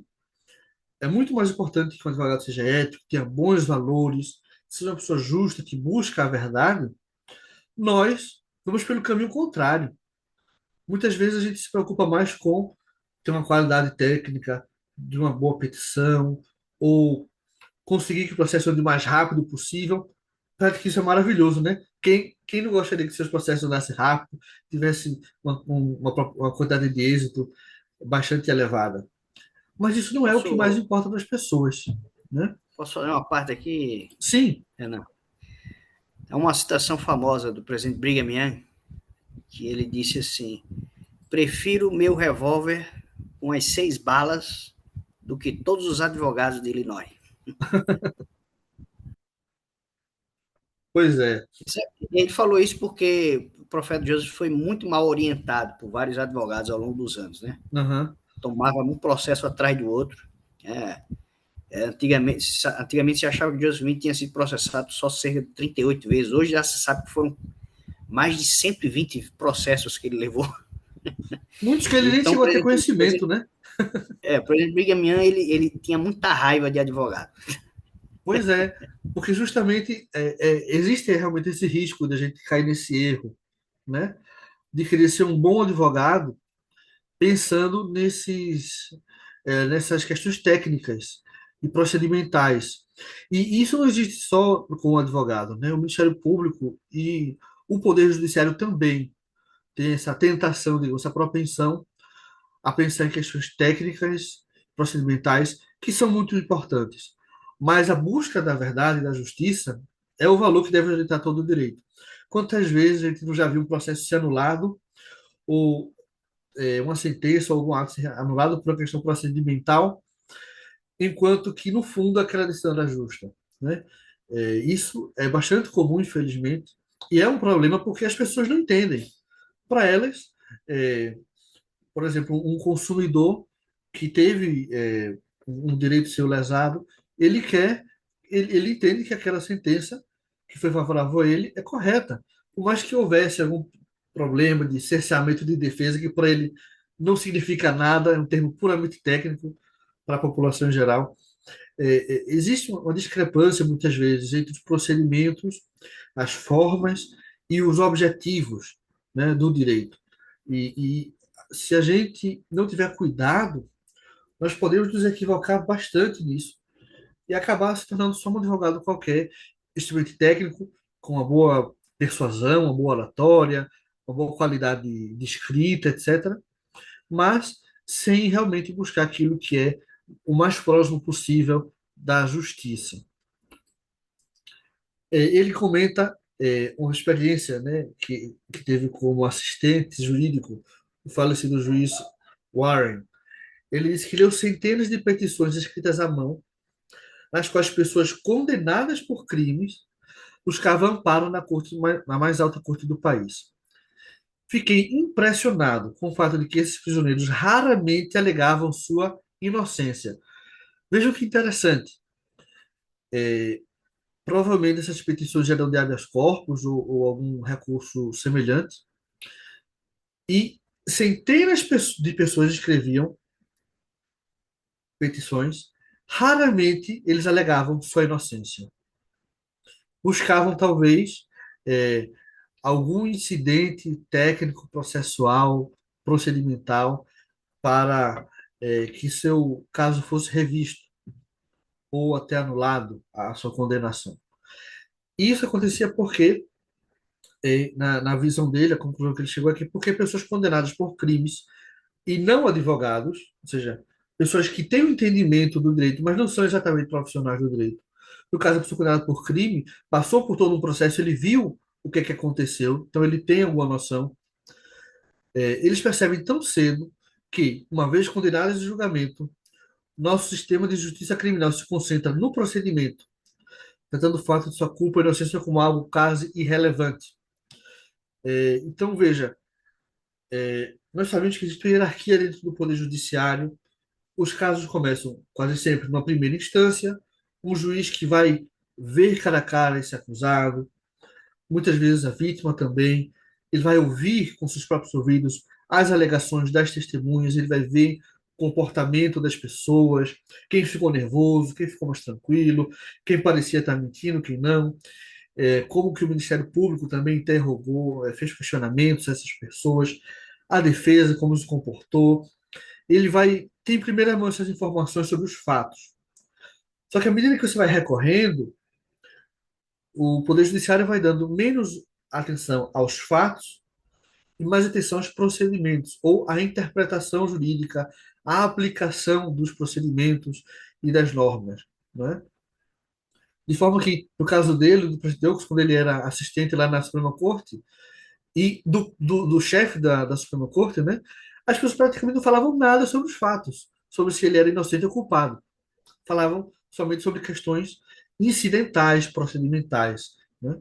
é muito mais importante que um advogado seja ético, tenha bons valores, seja uma pessoa justa, que busca a verdade, nós vamos pelo caminho contrário. Muitas vezes a gente se preocupa mais com ter uma qualidade técnica, de uma boa petição, ou conseguir que o processo ande o mais rápido possível. Claro que isso é maravilhoso, né? Quem não gostaria que seus processos andassem rápido, tivesse uma quantidade de êxito bastante elevada? Mas isso não é o que mais Posso, importa para as pessoas, né? posso fazer uma parte aqui, Sim, Renan? É uma citação famosa do presidente Brigham Young, que ele disse assim: prefiro meu revólver com as 6 balas do que todos os advogados de Illinois. pois é. Ele falou isso porque o profeta Joseph foi muito mal orientado por vários advogados ao longo dos anos, né? Uhum. Tomava um processo atrás do outro. Antigamente se achava que Joseph Smith tinha sido processado só cerca de 38 vezes. Hoje já se sabe que foram mais de 120 processos que ele levou. Muitos que ele nem Então, chegou a ter conhecimento, né? o presidente Brigham Young, ele tinha muita raiva de advogado. Pois é, porque justamente existe realmente esse risco de a gente cair nesse erro, né? De querer ser um bom advogado pensando nessas questões técnicas e procedimentais. E isso não existe só com o advogado, né? O Ministério Público e o Poder Judiciário também tem essa tentação, digamos, essa propensão a pensar em questões técnicas, procedimentais, que são muito importantes. Mas a busca da verdade e da justiça é o valor que deve orientar todo o direito. Quantas vezes a gente não já viu um processo ser anulado ou uma sentença ou algum ato ser anulado por uma questão procedimental, enquanto que, no fundo, aquela decisão era justa, né? Isso é bastante comum, infelizmente, e é um problema porque as pessoas não entendem. Para elas, é, por exemplo, um consumidor que teve um direito seu lesado, ele quer, ele entende que aquela sentença que foi favorável a ele é correta, por mais que houvesse algum problema de cerceamento de defesa, que para ele não significa nada, é um termo puramente técnico para a população em geral. Existe uma discrepância, muitas vezes, entre os procedimentos, as formas e os objetivos, né, do direito. E se a gente não tiver cuidado, nós podemos nos equivocar bastante nisso e acabar se tornando só um advogado qualquer, extremamente técnico, com uma boa persuasão, uma boa oratória, uma boa qualidade de escrita, etc., mas sem realmente buscar aquilo que é o mais próximo possível da justiça. Ele comenta uma experiência, né, que teve como assistente jurídico o falecido juiz Warren. Ele disse que leu centenas de petições escritas à mão, nas quais pessoas condenadas por crimes buscavam amparo na mais alta corte do país. Fiquei impressionado com o fato de que esses prisioneiros raramente alegavam sua inocência. Vejam que interessante. Provavelmente essas petições eram de habeas corpus ou algum recurso semelhante. E centenas de pessoas escreviam petições. Raramente eles alegavam sua inocência. Buscavam, talvez, é, algum incidente técnico, processual, procedimental, para que seu caso fosse revisto ou até anulado a sua condenação. Isso acontecia porque, na visão dele, a conclusão que ele chegou aqui, porque pessoas condenadas por crimes e não advogados, ou seja, pessoas que têm o entendimento do direito, mas não são exatamente profissionais do direito. No caso, a pessoa condenada por crime, passou por todo um processo, ele viu o que aconteceu, então ele tem alguma noção. Eles percebem tão cedo que, uma vez condenados em julgamento, nosso sistema de justiça criminal se concentra no procedimento, tratando o fato de sua culpa e inocência como algo quase irrelevante. Então, veja, nós sabemos que existe uma hierarquia dentro do Poder Judiciário. Os casos começam quase sempre numa primeira instância, um juiz que vai ver cara a cara esse acusado, muitas vezes a vítima também, ele vai ouvir com seus próprios ouvidos as alegações das testemunhas, ele vai ver o comportamento das pessoas, quem ficou nervoso, quem ficou mais tranquilo, quem parecia estar mentindo, quem não, como que o Ministério Público também interrogou, fez questionamentos a essas pessoas, a defesa, como se comportou. Ele vai ter em primeira mão essas informações sobre os fatos. Só que à medida que você vai recorrendo, o Poder Judiciário vai dando menos atenção aos fatos e mais atenção aos procedimentos, ou à interpretação jurídica, à aplicação dos procedimentos e das normas, né? De forma que, no caso dele, do presidente Oaks, quando ele era assistente lá na Suprema Corte, e do chefe da Suprema Corte, né, as pessoas praticamente não falavam nada sobre os fatos, sobre se ele era inocente ou culpado. Falavam somente sobre questões incidentais, procedimentais, né?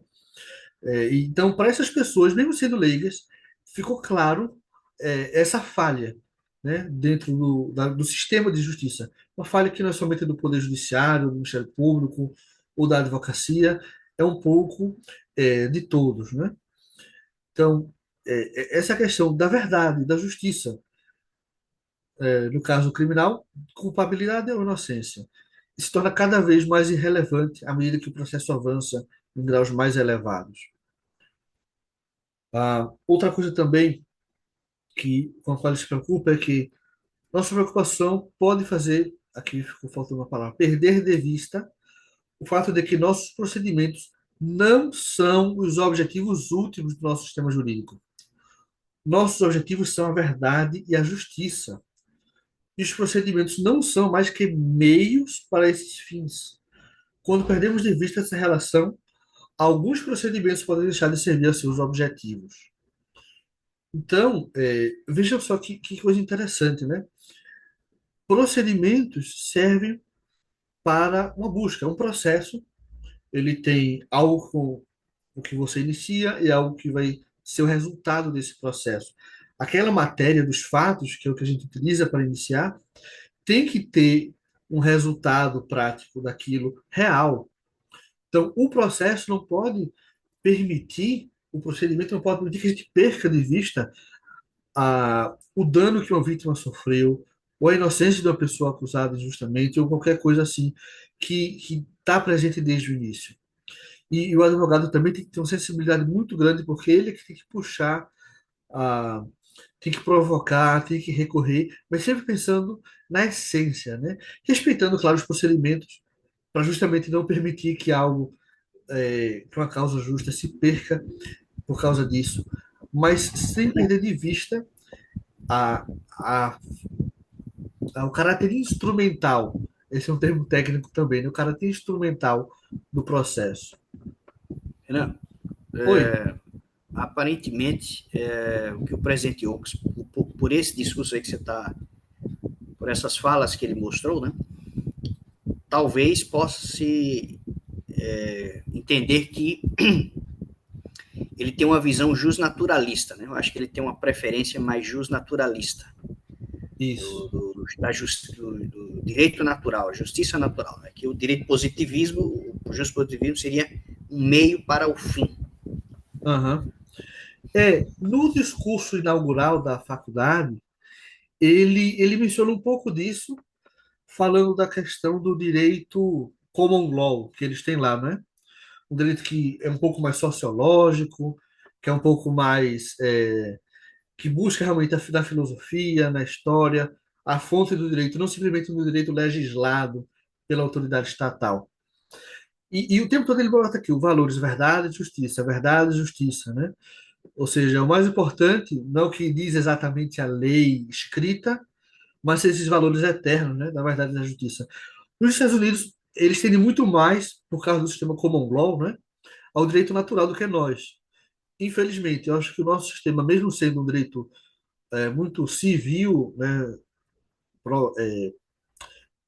Então, para essas pessoas, mesmo sendo leigas, ficou claro essa falha, né, dentro do sistema de justiça. Uma falha que não é somente do Poder Judiciário, do Ministério Público ou da advocacia, é um pouco de todos, né? Então, essa questão da verdade, da justiça, no caso criminal, culpabilidade ou inocência, se torna cada vez mais irrelevante à medida que o processo avança em graus mais elevados. Outra coisa também com a qual se preocupa é que nossa preocupação pode fazer aqui ficou faltando uma palavra, perder de vista o fato de que nossos procedimentos não são os objetivos últimos do nosso sistema jurídico. Nossos objetivos são a verdade e a justiça. E os procedimentos não são mais que meios para esses fins. Quando perdemos de vista essa relação, alguns procedimentos podem deixar de servir a seus objetivos. Então, vejam só que coisa interessante, né? Procedimentos servem para uma busca, um processo. Ele tem algo com o que você inicia e algo que vai ser o resultado desse processo. Aquela matéria dos fatos, que é o que a gente utiliza para iniciar, tem que ter um resultado prático daquilo real. Então, o processo não pode permitir, o procedimento não pode permitir que a gente perca de vista o dano que uma vítima sofreu, ou a inocência de uma pessoa acusada injustamente, ou qualquer coisa assim que está presente desde o início. E o advogado também tem que ter uma sensibilidade muito grande, porque ele é que tem que puxar, a, tem que provocar, tem que recorrer, mas sempre pensando na essência, né? Respeitando, claro, os procedimentos, para justamente não permitir que algo, que uma causa justa se perca por causa disso, mas sem perder de vista a, a, o caráter instrumental. Esse é um termo técnico também, né? O caráter instrumental do processo. Renan, Oi. aparentemente, o que o presidente Oaks, por esse discurso aí que você está, por essas falas que ele mostrou, né, talvez possa se entender que ele tem uma visão justnaturalista, né? Eu acho que ele tem uma preferência mais justnaturalista Isso. do direito natural, a justiça natural, né? Que o direito positivismo, o justpositivismo seria um meio para o fim. Uhum. No discurso inaugural da faculdade, ele menciona um pouco disso, falando da questão do direito common law que eles têm lá, né? Um direito que é um pouco mais sociológico, que é um pouco mais que busca realmente na filosofia, na história, a fonte do direito, não simplesmente no direito legislado pela autoridade estatal. E o tempo todo ele bota aqui o valores verdade e justiça, né? Ou seja, o mais importante, não o que diz exatamente a lei escrita, mas esses valores eternos, né, da verdade e da justiça. Nos Estados Unidos, eles tendem muito mais, por causa do sistema common law, né, ao direito natural do que nós. Infelizmente, eu acho que o nosso sistema, mesmo sendo um direito muito civil, né,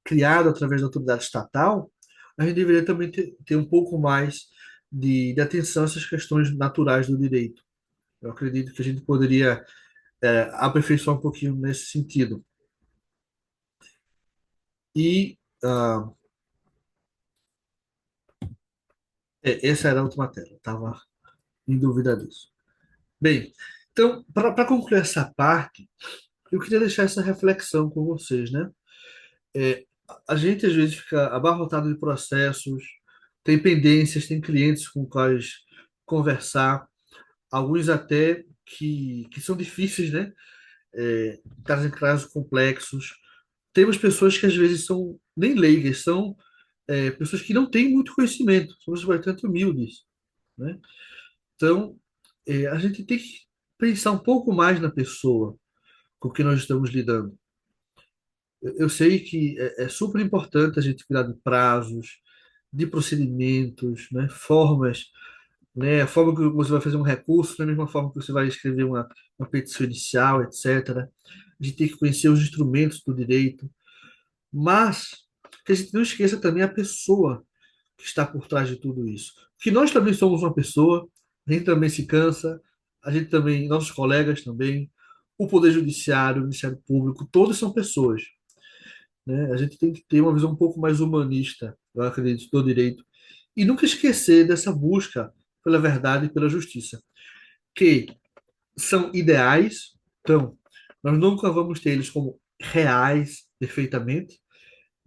criado através da autoridade estatal, a gente deveria também ter um pouco mais de atenção a essas questões naturais do direito. Eu acredito que a gente poderia aperfeiçoar um pouquinho nesse sentido. E essa era a última tela, estava em dúvida disso. Bem, então, para concluir essa parte, eu queria deixar essa reflexão com vocês, né? A gente às vezes fica abarrotado de processos, tem pendências, tem clientes com quais conversar, alguns até que são difíceis, né? Trazem casos complexos. Temos pessoas que às vezes são nem leigas, são pessoas que não têm muito conhecimento, somos bastante humildes, né? Então, a gente tem que pensar um pouco mais na pessoa com que nós estamos lidando. Eu sei que é super importante a gente cuidar de prazos, de procedimentos, né? Formas, né? A forma que você vai fazer um recurso, da mesma forma que você vai escrever uma petição inicial, etc. A gente tem que conhecer os instrumentos do direito, mas que a gente não esqueça também a pessoa que está por trás de tudo isso. Que nós também somos uma pessoa, a gente também se cansa, a gente também, nossos colegas também, o Poder Judiciário, o Ministério Público, todos são pessoas, né? A gente tem que ter uma visão um pouco mais humanista, eu acredito, do direito, e nunca esquecer dessa busca pela verdade e pela justiça, que são ideais, então, nós nunca vamos ter eles como reais perfeitamente,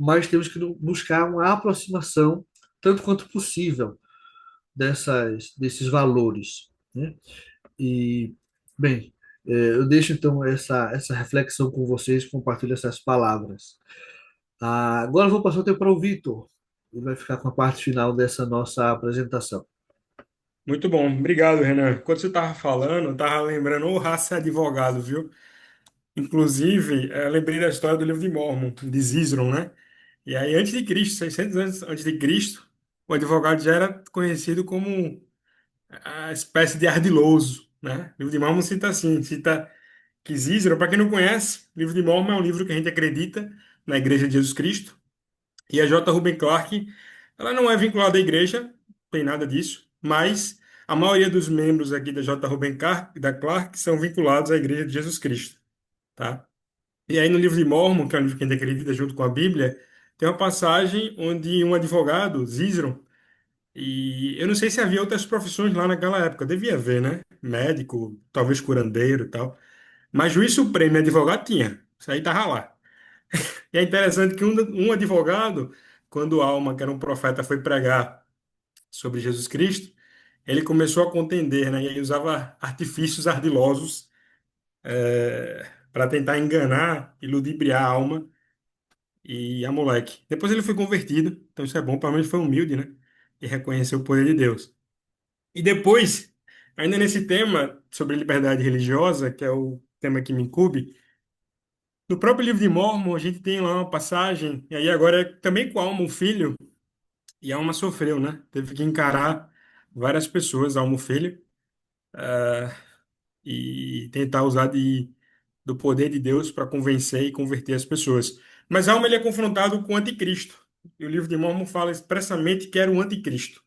mas temos que buscar uma aproximação tanto quanto possível desses valores, né? E, bem, eu deixo então essa reflexão com vocês, compartilho essas palavras. Agora eu vou passar o tempo para o Vitor. Ele vai ficar com a parte final dessa nossa apresentação. Muito bom, obrigado, Renan. Quando você estava falando, eu estava lembrando, o Raça é advogado, viu? Inclusive, lembrei da história do livro de Mórmon, de Cícero, né? E aí, antes de Cristo, 600 anos antes de Cristo, o advogado já era conhecido como a espécie de ardiloso, né? O livro de Mórmon cita assim, cita que Cícero, para quem não conhece, o livro de Mórmon é um livro que a gente acredita na Igreja de Jesus Cristo. E a J. Rubem Clark, ela não é vinculada à igreja, não tem nada disso, mas a maioria dos membros aqui da J. Rubem Clark, da Clark são vinculados à Igreja de Jesus Cristo, tá? E aí no livro de Mórmon, que é um livro que a gente acredita junto com a Bíblia, tem uma passagem onde um advogado, Cícero, e eu não sei se havia outras profissões lá naquela época, devia haver, né? Médico, talvez curandeiro e tal, mas juiz supremo e advogado tinha, isso aí tava lá. E é interessante que um advogado, quando Alma, que era um profeta, foi pregar sobre Jesus Cristo, ele começou a contender, né? E ele usava artifícios ardilosos para tentar enganar e ludibriar a alma e a moleque. Depois ele foi convertido, então isso é bom, pelo menos foi humilde, né? E reconheceu o poder de Deus. E depois, ainda nesse tema sobre liberdade religiosa, que é o tema que me incumbe, no próprio livro de Mórmon, a gente tem lá uma passagem, e aí agora é também com Alma, um filho. E a Alma sofreu, né? Teve que encarar várias pessoas, Alma o filho, e tentar usar do poder de Deus para convencer e converter as pessoas. Mas Alma ele é confrontado com o anticristo. E o livro de Mórmon fala expressamente que era o anticristo.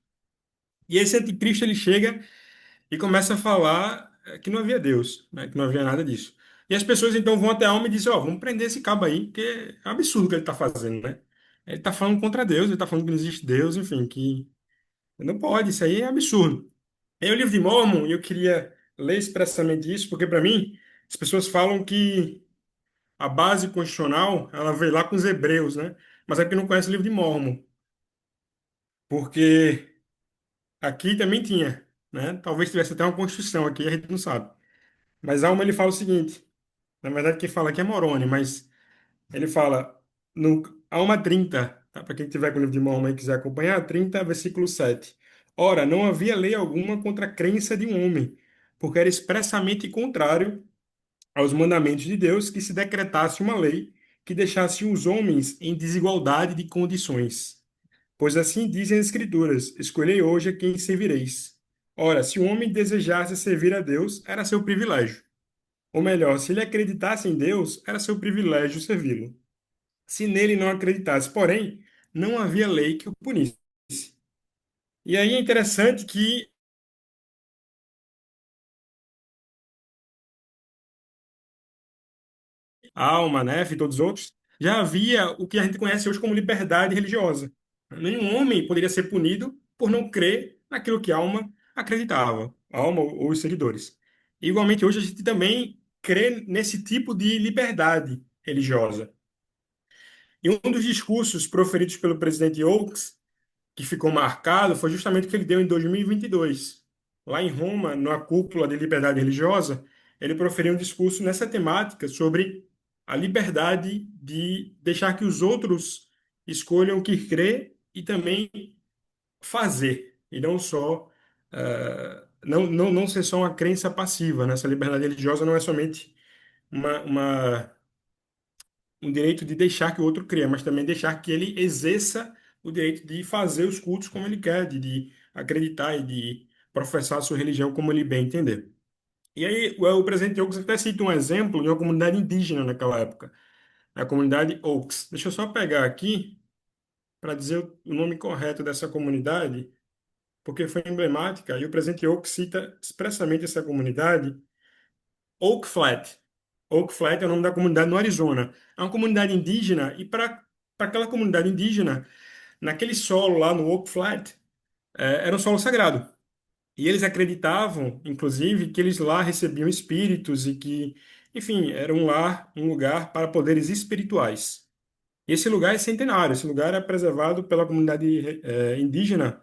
E esse anticristo ele chega e começa a falar que não havia Deus, né? Que não havia nada disso. E as pessoas então vão até Alma e dizem, ó, vamos prender esse cabo aí, porque é um absurdo o que ele está fazendo, né? Ele está falando contra Deus, ele está falando que não existe Deus, enfim, que não pode, isso aí é absurdo. Em o livro de Mórmon, eu queria ler expressamente isso, porque para mim, as pessoas falam que a base constitucional, ela veio lá com os hebreus, né? Mas é porque não conhece o livro de Mórmon, porque aqui também tinha, né? Talvez tivesse até uma constituição aqui, a gente não sabe. Mas Alma, ele fala o seguinte, na verdade quem fala aqui é Moroni, mas ele fala no Alma 30, tá? Para quem tiver com o livro de Mormon e quiser acompanhar, 30, versículo 7. Ora, não havia lei alguma contra a crença de um homem, porque era expressamente contrário aos mandamentos de Deus que se decretasse uma lei que deixasse os homens em desigualdade de condições. Pois assim dizem as Escrituras: escolhei hoje a quem servireis. Ora, se o homem desejasse servir a Deus, era seu privilégio. Ou melhor, se ele acreditasse em Deus, era seu privilégio servi-lo. Se nele não acreditasse, porém, não havia lei que o punisse. E aí é interessante que Alma, Nef e todos os outros, já havia o que a gente conhece hoje como liberdade religiosa. Nenhum homem poderia ser punido por não crer naquilo que Alma acreditava, Alma ou os seguidores. Igualmente, hoje a gente também crê nesse tipo de liberdade religiosa. E um dos discursos proferidos pelo presidente Oaks que ficou marcado foi justamente o que ele deu em 2022. Lá em Roma, na cúpula de liberdade religiosa, ele proferiu um discurso nessa temática sobre a liberdade de deixar que os outros escolham o que crer e também fazer, e não só não ser só uma crença passiva. Né? Essa liberdade religiosa não é somente uma um direito de deixar que o outro crie, mas também deixar que ele exerça o direito de fazer os cultos como ele quer, de acreditar e de professar a sua religião como ele bem entender. E aí, o presidente Oaks até cita um exemplo de uma comunidade indígena naquela época, a comunidade Oaks. Deixa eu só pegar aqui para dizer o nome correto dessa comunidade, porque foi emblemática, e o presidente Oaks cita expressamente essa comunidade, Oak Flat. Oak Flat é o nome da comunidade no Arizona. É uma comunidade indígena e para aquela comunidade indígena, naquele solo lá no Oak Flat, era um solo sagrado. E eles acreditavam, inclusive, que eles lá recebiam espíritos e que, enfim, era um lugar para poderes espirituais. E esse lugar é centenário. Esse lugar é preservado pela comunidade indígena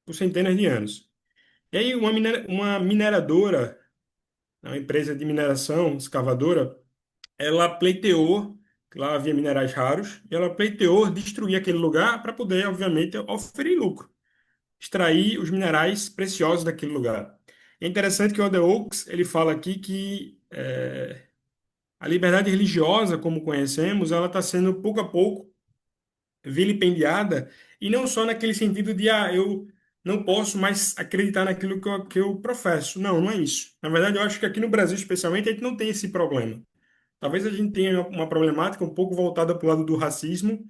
por centenas de anos. E aí uma mineradora, uma empresa de mineração, escavadora, ela pleiteou que lá havia minerais raros, e ela pleiteou destruir aquele lugar para poder, obviamente, oferir lucro, extrair os minerais preciosos daquele lugar. É interessante que o Oded Oaks, ele fala aqui que a liberdade religiosa, como conhecemos, ela está sendo pouco a pouco vilipendiada, e não só naquele sentido de, eu não posso mais acreditar naquilo que eu professo. Não, não é isso. Na verdade, eu acho que aqui no Brasil, especialmente, a gente não tem esse problema. Talvez a gente tenha uma problemática um pouco voltada para o lado do racismo,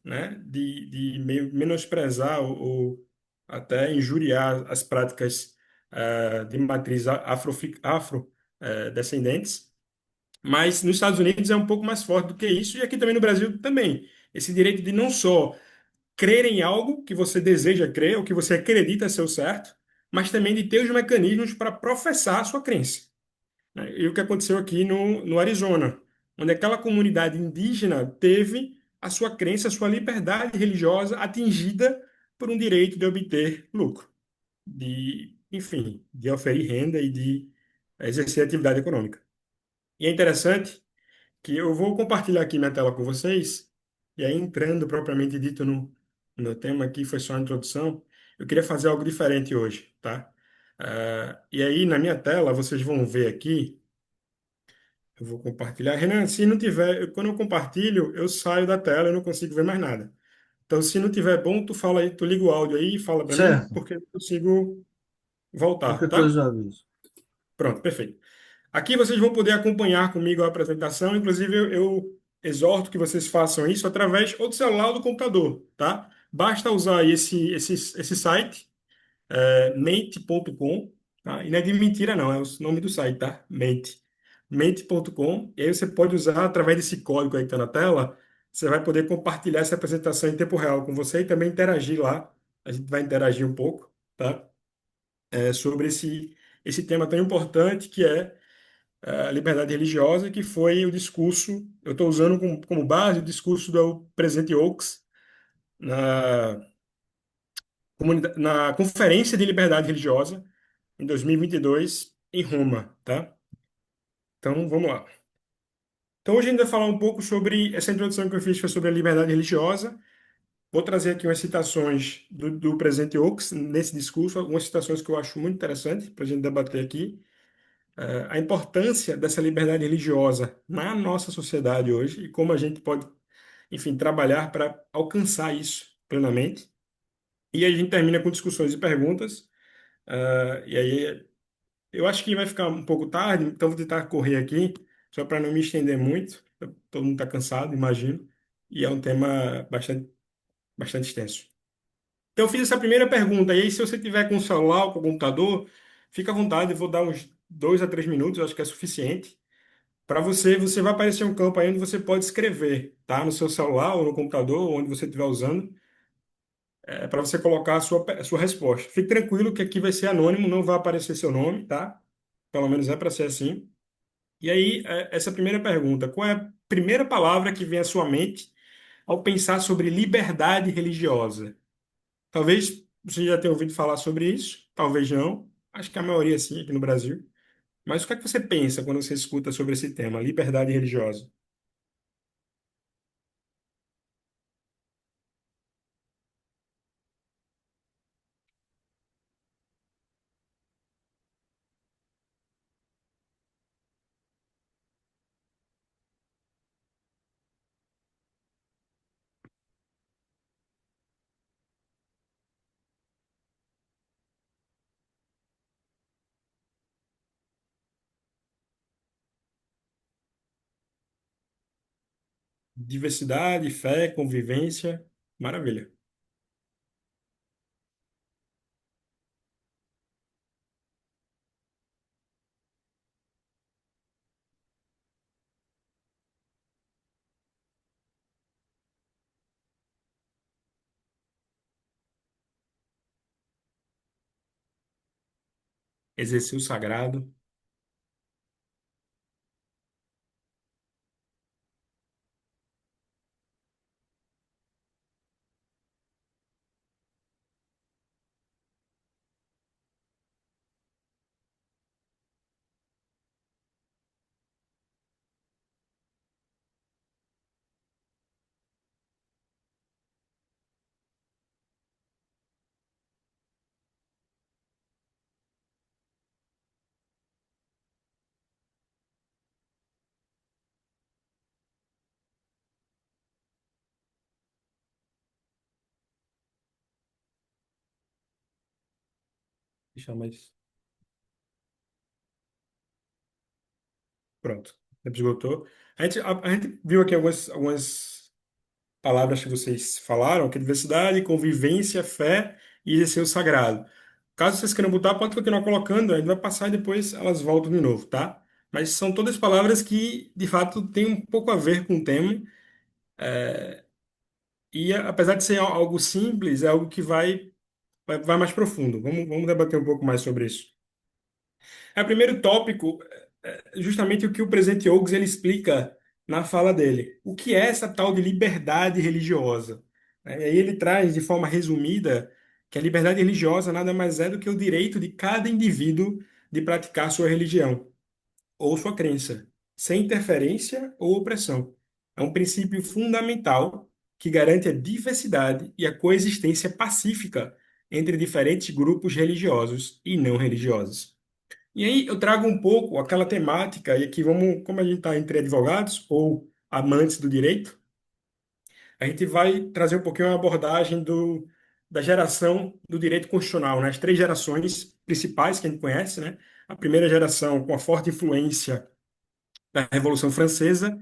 né? De meio menosprezar ou até injuriar as práticas de matriz afro-descendentes. Mas nos Estados Unidos é um pouco mais forte do que isso, e aqui também no Brasil também. Esse direito de não só crer em algo que você deseja crer, ou que você acredita ser o certo, mas também de ter os mecanismos para professar a sua crença, né? E o que aconteceu aqui no Arizona, onde aquela comunidade indígena teve a sua crença, a sua liberdade religiosa atingida por um direito de obter lucro, enfim, de oferir renda e de exercer atividade econômica. E é interessante que eu vou compartilhar aqui minha tela com vocês, e aí entrando propriamente dito no tema aqui, foi só a introdução, eu queria fazer algo diferente hoje, tá? E aí na minha tela vocês vão ver aqui, eu vou compartilhar. Renan, se não tiver, quando eu compartilho, eu saio da tela e não consigo ver mais nada. Então, se não tiver bom, tu fala aí, tu liga o áudio aí e fala para mim, Certo. porque eu consigo voltar, Qualquer tá? coisa eu aviso. Pronto, perfeito. Aqui vocês vão poder acompanhar comigo a apresentação. Inclusive, eu exorto que vocês façam isso através ou do celular ou do computador, tá? Basta usar aí esse site, mente.com, tá? E não é de mentira, não, é o nome do site, tá? Mente.com. E aí você pode usar através desse código aí que está na tela, você vai poder compartilhar essa apresentação em tempo real com você e também interagir lá. A gente vai interagir um pouco, tá? Sobre esse tema tão importante que é a liberdade religiosa, que foi o discurso, eu estou usando como base o discurso do presidente Oaks na, na Conferência de Liberdade Religiosa em 2022 em Roma, tá? Então, vamos lá. Então, hoje a gente vai falar um pouco sobre essa introdução que eu fiz foi sobre a liberdade religiosa. Vou trazer aqui umas citações do presidente Oaks nesse discurso, algumas citações que eu acho muito interessantes para a gente debater aqui. A importância dessa liberdade religiosa na nossa sociedade hoje e como a gente pode, enfim, trabalhar para alcançar isso plenamente. E a gente termina com discussões e perguntas. E aí eu acho que vai ficar um pouco tarde, então vou tentar correr aqui, só para não me estender muito. Todo mundo está cansado, imagino. E é um tema bastante extenso. Então eu fiz essa primeira pergunta. E aí, se você tiver com o celular ou com o computador, fica à vontade, eu vou dar uns 2 a 3 minutos, eu acho que é suficiente. Para você, você vai aparecer um campo aí onde você pode escrever, tá? No seu celular ou no computador, onde você estiver usando, para você colocar a sua resposta. Fique tranquilo que aqui vai ser anônimo, não vai aparecer seu nome, tá? Pelo menos é para ser assim. E aí, essa primeira pergunta: qual é a primeira palavra que vem à sua mente ao pensar sobre liberdade religiosa? Talvez você já tenha ouvido falar sobre isso, talvez não. Acho que a maioria sim aqui no Brasil. Mas o que é que você pensa quando você escuta sobre esse tema, liberdade religiosa? Diversidade, fé, convivência, maravilha. Exercer o sagrado. deixar mais. Pronto. O tempo esgotou. A gente viu aqui algumas palavras que vocês falaram, que é diversidade, convivência, fé e exercer o sagrado. Caso vocês queiram botar, pode continuar colocando, a gente vai passar e depois elas voltam de novo, tá? Mas são todas palavras que, de fato, têm um pouco a ver com o tema. E apesar de ser algo simples, é algo que vai mais profundo. Vamos debater um pouco mais sobre isso. O primeiro tópico é justamente o que o presidente Oaks ele explica na fala dele. O que é essa tal de liberdade religiosa? E aí ele traz de forma resumida que a liberdade religiosa nada mais é do que o direito de cada indivíduo de praticar sua religião ou sua crença, sem interferência ou opressão. É um princípio fundamental que garante a diversidade e a coexistência pacífica entre diferentes grupos religiosos e não religiosos. E aí eu trago um pouco aquela temática, e aqui vamos, como a gente está entre advogados ou amantes do direito, a gente vai trazer um pouquinho a abordagem da geração do direito constitucional, né? As três gerações principais que a gente conhece, né? A primeira geração com a forte influência da Revolução Francesa,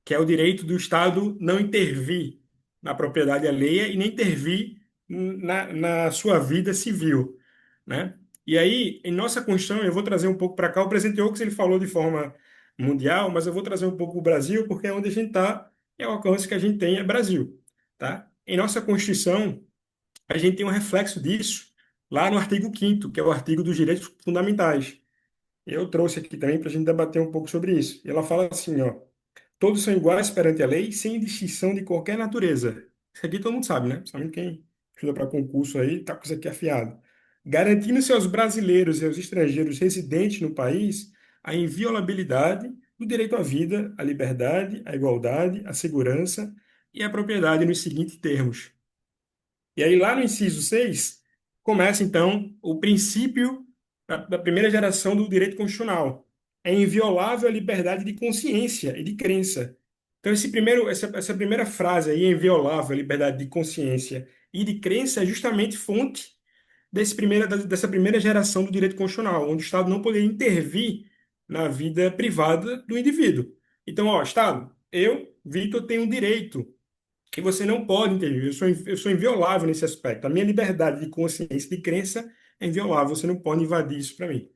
que é o direito do Estado não intervir na propriedade alheia e nem intervir na sua vida civil, né? E aí, em nossa Constituição, eu vou trazer um pouco para cá, o presidente Oaks ele falou de forma mundial, mas eu vou trazer um pouco o Brasil, porque é onde a gente está, é o alcance que a gente tem é Brasil, tá? Em nossa Constituição, a gente tem um reflexo disso lá no artigo 5º, que é o artigo dos direitos fundamentais. Eu trouxe aqui também para a gente debater um pouco sobre isso. E ela fala assim, ó: todos são iguais perante a lei, sem distinção de qualquer natureza. Isso aqui todo mundo sabe, né? Principalmente quem estuda para concurso aí, tá com isso aqui afiado. Garantindo-se aos brasileiros e aos estrangeiros residentes no país a inviolabilidade do direito à vida, à liberdade, à igualdade, à segurança e à propriedade nos seguintes termos. E aí, lá no inciso 6 começa então o princípio da primeira geração do direito constitucional. É inviolável a liberdade de consciência e de crença. Então, essa primeira frase aí, inviolável a liberdade de consciência e de crença, é justamente fonte dessa primeira geração do direito constitucional, onde o Estado não poderia intervir na vida privada do indivíduo. Então, ó, Estado, eu, Vitor, tenho um direito que você não pode intervir. Eu sou inviolável nesse aspecto. A minha liberdade de consciência, de crença, é inviolável. Você não pode invadir isso para mim.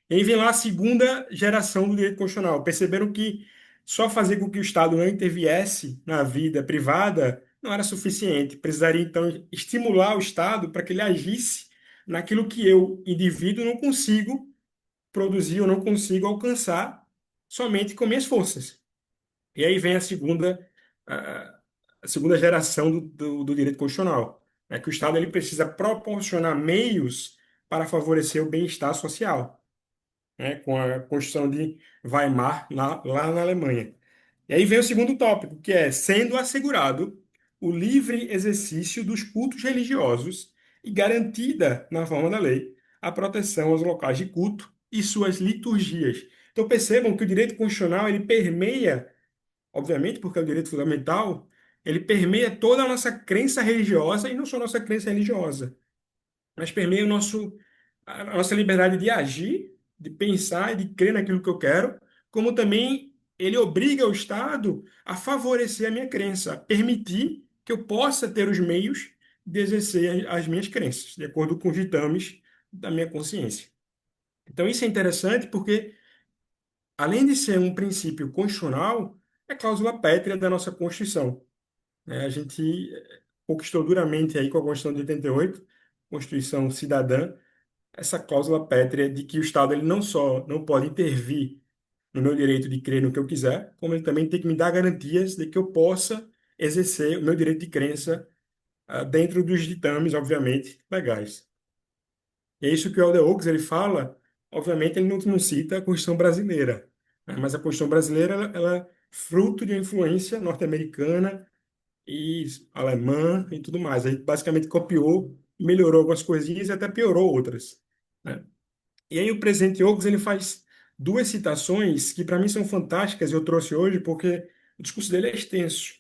E aí vem lá a segunda geração do direito constitucional. Perceberam que só fazer com que o Estado não interviesse na vida privada não era suficiente. Precisaria, então, estimular o Estado para que ele agisse naquilo que eu, indivíduo, não consigo produzir ou não consigo alcançar somente com minhas forças. E aí vem a, a segunda geração do direito constitucional, né, que o Estado ele precisa proporcionar meios para favorecer o bem-estar social, né, com a Constituição de Weimar lá na Alemanha. E aí vem o segundo tópico, que é sendo assegurado o livre exercício dos cultos religiosos e garantida, na forma da lei, a proteção aos locais de culto e suas liturgias. Então percebam que o direito constitucional ele permeia, obviamente, porque é o direito fundamental, ele permeia toda a nossa crença religiosa, e não só a nossa crença religiosa, mas permeia a nossa liberdade de agir, de pensar e de crer naquilo que eu quero, como também ele obriga o Estado a favorecer a minha crença, a permitir que eu possa ter os meios de exercer as minhas crenças, de acordo com os ditames da minha consciência. Então, isso é interessante porque, além de ser um princípio constitucional, é cláusula pétrea da nossa Constituição, né? A gente conquistou duramente aí com a Constituição de 88, Constituição Cidadã, essa cláusula pétrea de que o Estado ele não só não pode intervir no meu direito de crer no que eu quiser, como ele também tem que me dar garantias de que eu possa exercer o meu direito de crença dentro dos ditames, obviamente, legais. E é isso que o Alder Oaks ele fala, obviamente ele não cita a Constituição brasileira, né? Mas a Constituição brasileira ela é fruto de uma influência norte-americana e alemã e tudo mais. A gente basicamente copiou, melhorou algumas coisinhas e até piorou outras, né? E aí o presidente Oaks ele faz duas citações que para mim são fantásticas e eu trouxe hoje porque o discurso dele é extenso.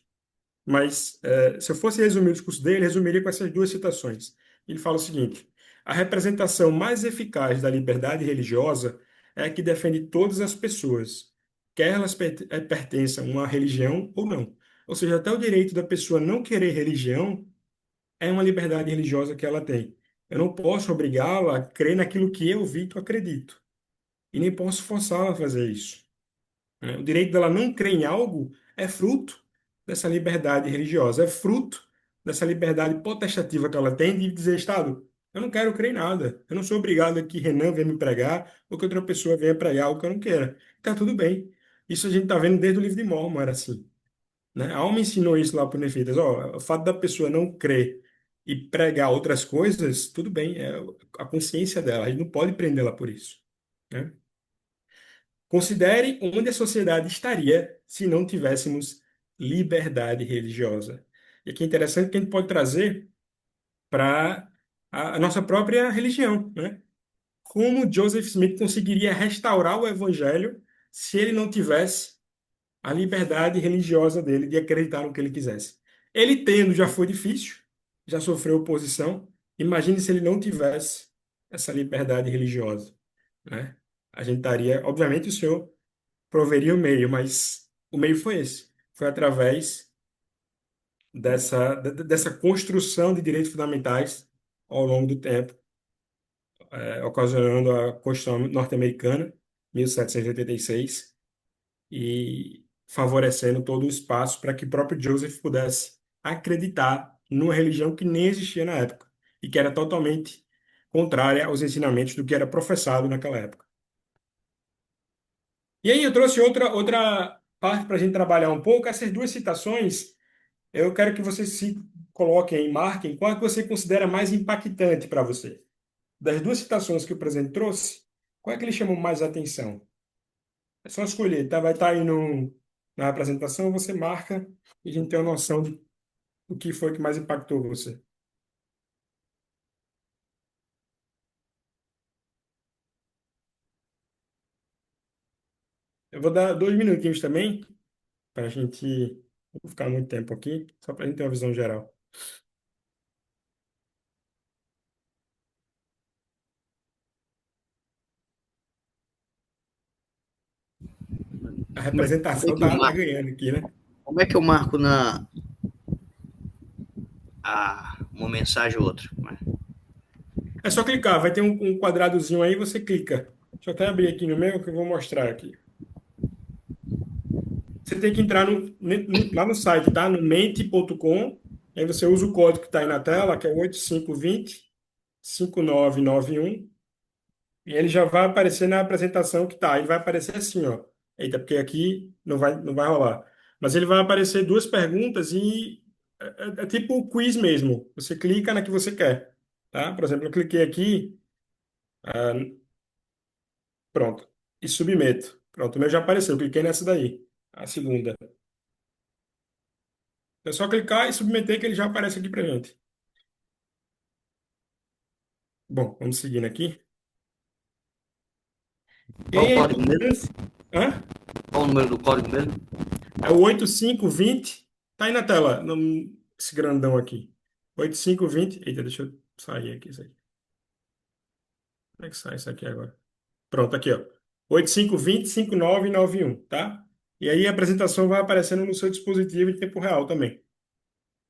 Mas se eu fosse resumir o discurso dele, resumiria com essas duas citações. Ele fala o seguinte: A representação mais eficaz da liberdade religiosa é a que defende todas as pessoas, quer elas pertençam a uma religião ou não. Ou seja, até o direito da pessoa não querer religião é uma liberdade religiosa que ela tem. Eu não posso obrigá-la a crer naquilo que eu, Vitor, acredito. E nem posso forçá-la a fazer isso, né? O direito dela não crer em algo é fruto dessa liberdade religiosa, é fruto dessa liberdade potestativa que ela tem de dizer, Estado, eu não quero crer em nada, eu não sou obrigado a que Renan venha me pregar ou que outra pessoa venha pregar algo que eu não queira. Tá tudo bem. Isso a gente está vendo desde o livro de Mórmon, era assim, né? A alma ensinou isso lá para o Nefitas. Ó, o fato da pessoa não crer e pregar outras coisas, tudo bem, é a consciência dela, a gente não pode prendê-la por isso, né? Considere onde a sociedade estaria se não tivéssemos liberdade religiosa. E aqui é interessante que a gente pode trazer para a nossa própria religião, né? Como Joseph Smith conseguiria restaurar o evangelho se ele não tivesse a liberdade religiosa dele de acreditar no que ele quisesse? Ele tendo já foi difícil, já sofreu oposição. Imagine se ele não tivesse essa liberdade religiosa, né? A gente estaria, obviamente, o senhor proveria o meio, mas o meio foi esse. Foi através dessa construção de direitos fundamentais ao longo do tempo, ocasionando a Constituição norte-americana, 1786, e favorecendo todo o espaço para que o próprio Joseph pudesse acreditar numa religião que nem existia na época e que era totalmente contrária aos ensinamentos do que era professado naquela época. E aí eu trouxe outra parte para a gente trabalhar um pouco. Essas duas citações, eu quero que vocês se coloquem, marquem qual é que você considera mais impactante para você. Das duas citações que o presidente trouxe, qual é que lhe chamou mais atenção? É só escolher, tá? Vai estar aí na apresentação, você marca e a gente tem uma noção do que foi que mais impactou você. Eu vou dar 2 minutinhos também, para a gente não ficar muito tempo aqui, só para a gente ter uma visão geral. A Como é representação que eu tá marco? ganhando aqui, né? Como é que eu marco uma mensagem ou outra? É só clicar, vai ter um quadradozinho aí, você clica. Deixa eu até abrir aqui no meu que eu vou mostrar aqui. Você tem que entrar lá no site, tá? No mente.com. Aí você usa o código que está aí na tela, que é 8520-5991. E ele já vai aparecer na apresentação que tá. Ele vai aparecer assim, ó. Eita, porque aqui não vai rolar. Mas ele vai aparecer duas perguntas e é tipo o quiz mesmo. Você clica na que você quer, tá? Por exemplo, eu cliquei aqui, ah, pronto, e submeto. Pronto, o meu já apareceu. Eu cliquei nessa daí, a segunda. É só clicar e submeter que ele já aparece aqui pra gente. Bom, vamos seguindo aqui. E Qual aí o a código mesmo? importância. Hã? Qual o número do código mesmo? É o 8520. Tá aí na tela, esse grandão aqui. 8520. Eita, deixa eu sair aqui isso aqui. Como é que sai isso aqui agora? Pronto, aqui, ó. 8520-5991, tá? E aí a apresentação vai aparecendo no seu dispositivo em tempo real também.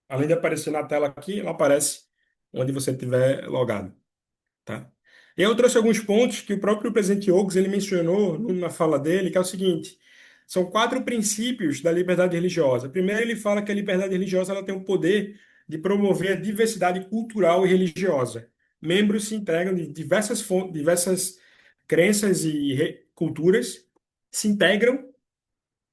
Além de aparecer na tela aqui, ela aparece onde você estiver logado, tá? E eu trouxe alguns pontos que o próprio presidente Oaks ele mencionou na fala dele, que é o seguinte: são 4 princípios da liberdade religiosa. Primeiro, ele fala que a liberdade religiosa ela tem o poder de promover a diversidade cultural e religiosa. Membros se integram de diversas fontes, diversas crenças e culturas, se integram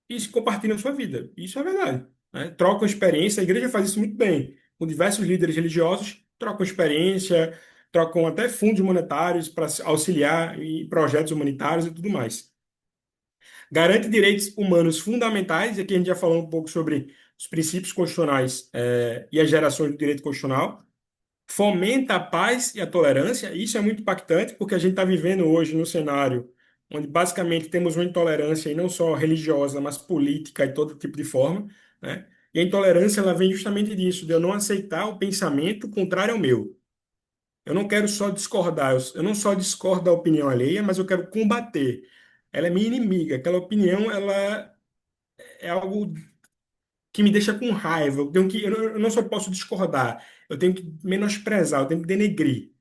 e se compartilham sua vida. Isso é verdade, né? Trocam experiência, a igreja faz isso muito bem. Com diversos líderes religiosos, trocam experiência, trocam até fundos monetários para auxiliar em projetos humanitários e tudo mais. Garante direitos humanos fundamentais, e aqui a gente já falou um pouco sobre os princípios constitucionais, e as gerações do direito constitucional. Fomenta a paz e a tolerância. Isso é muito impactante, porque a gente está vivendo hoje num cenário onde basicamente temos uma intolerância, e não só religiosa, mas política e todo tipo de forma, né? E a intolerância ela vem justamente disso, de eu não aceitar o pensamento contrário ao meu. Eu não quero só discordar, eu não só discordo da opinião alheia, mas eu quero combater. Ela é minha inimiga. Aquela opinião, ela é algo que me deixa com raiva. Eu não só posso discordar, eu tenho que menosprezar, eu tenho que denegrir,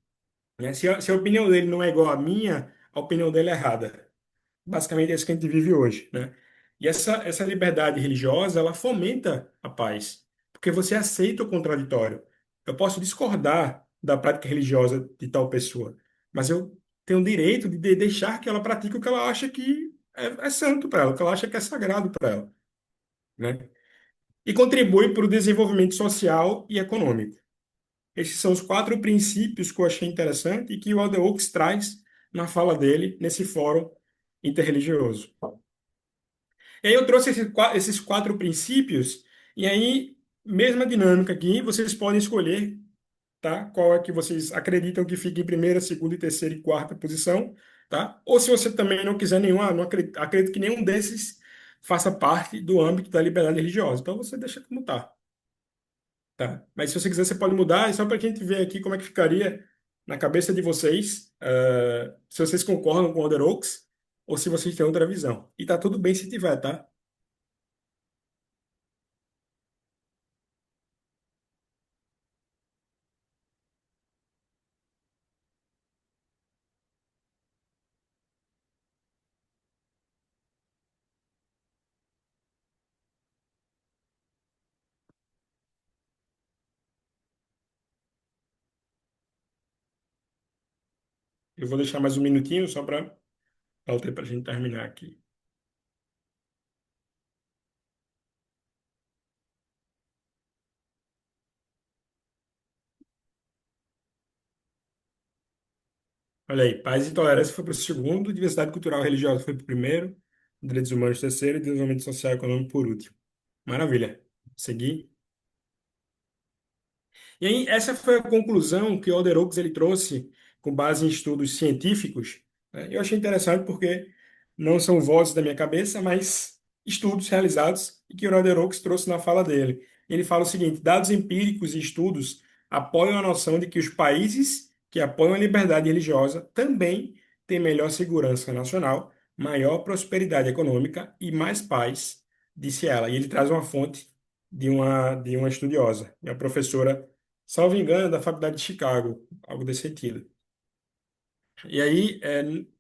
né? Se a opinião dele não é igual à minha, a opinião dele é errada. Basicamente é isso que a gente vive hoje, né? E essa liberdade religiosa, ela fomenta a paz, porque você aceita o contraditório. Eu posso discordar da prática religiosa de tal pessoa, mas eu tenho o direito de deixar que ela pratique o que ela acha que é santo para ela, o que ela acha que é sagrado para ela, né? E contribui para o desenvolvimento social e econômico. Esses são os quatro princípios que eu achei interessante e que o Aldous Huxley traz na fala dele nesse fórum interreligioso. E aí eu trouxe esses quatro princípios, e aí, mesma dinâmica aqui, vocês podem escolher, tá? Qual é que vocês acreditam que fique em primeira, segunda, terceira e quarta posição, tá? Ou se você também não quiser nenhum, não acredito que nenhum desses faça parte do âmbito da liberdade religiosa. Então você deixa como tá, tá? Mas se você quiser, você pode mudar, e só para a gente ver aqui como é que ficaria na cabeça de vocês, se vocês concordam com o Oder Oaks, ou se vocês têm outra visão. E tá tudo bem se tiver, tá? Eu vou deixar mais um minutinho só para dar o tempo para a gente terminar aqui. Olha aí, paz e tolerância foi para o segundo, diversidade cultural e religiosa foi para o primeiro, direitos humanos terceiro e desenvolvimento social e econômico por último. Maravilha. Seguir. E aí, essa foi a conclusão que o Alder Oaks ele trouxe com base em estudos científicos, né? Eu achei interessante porque não são vozes da minha cabeça, mas estudos realizados e que o Alder Oaks trouxe na fala dele. Ele fala o seguinte: dados empíricos e estudos apoiam a noção de que os países que apoiam a liberdade religiosa também têm melhor segurança nacional, maior prosperidade econômica e mais paz, disse ela. E ele traz uma fonte de uma estudiosa, uma professora, salvo engano, da Faculdade de Chicago, algo desse sentido. E aí,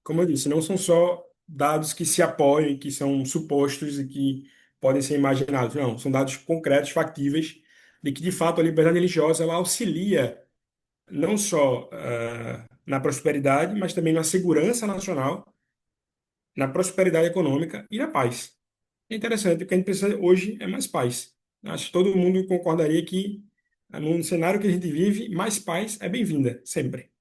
como eu disse, não são só dados que se apoiam, que são supostos e que podem ser imaginados, não, são dados concretos, factíveis, de que, de fato, a liberdade religiosa ela auxilia não só na prosperidade, mas também na segurança nacional, na prosperidade econômica e na paz. É interessante, porque a gente precisa hoje é mais paz. Acho que todo mundo concordaria que, no cenário que a gente vive, mais paz é bem-vinda, sempre.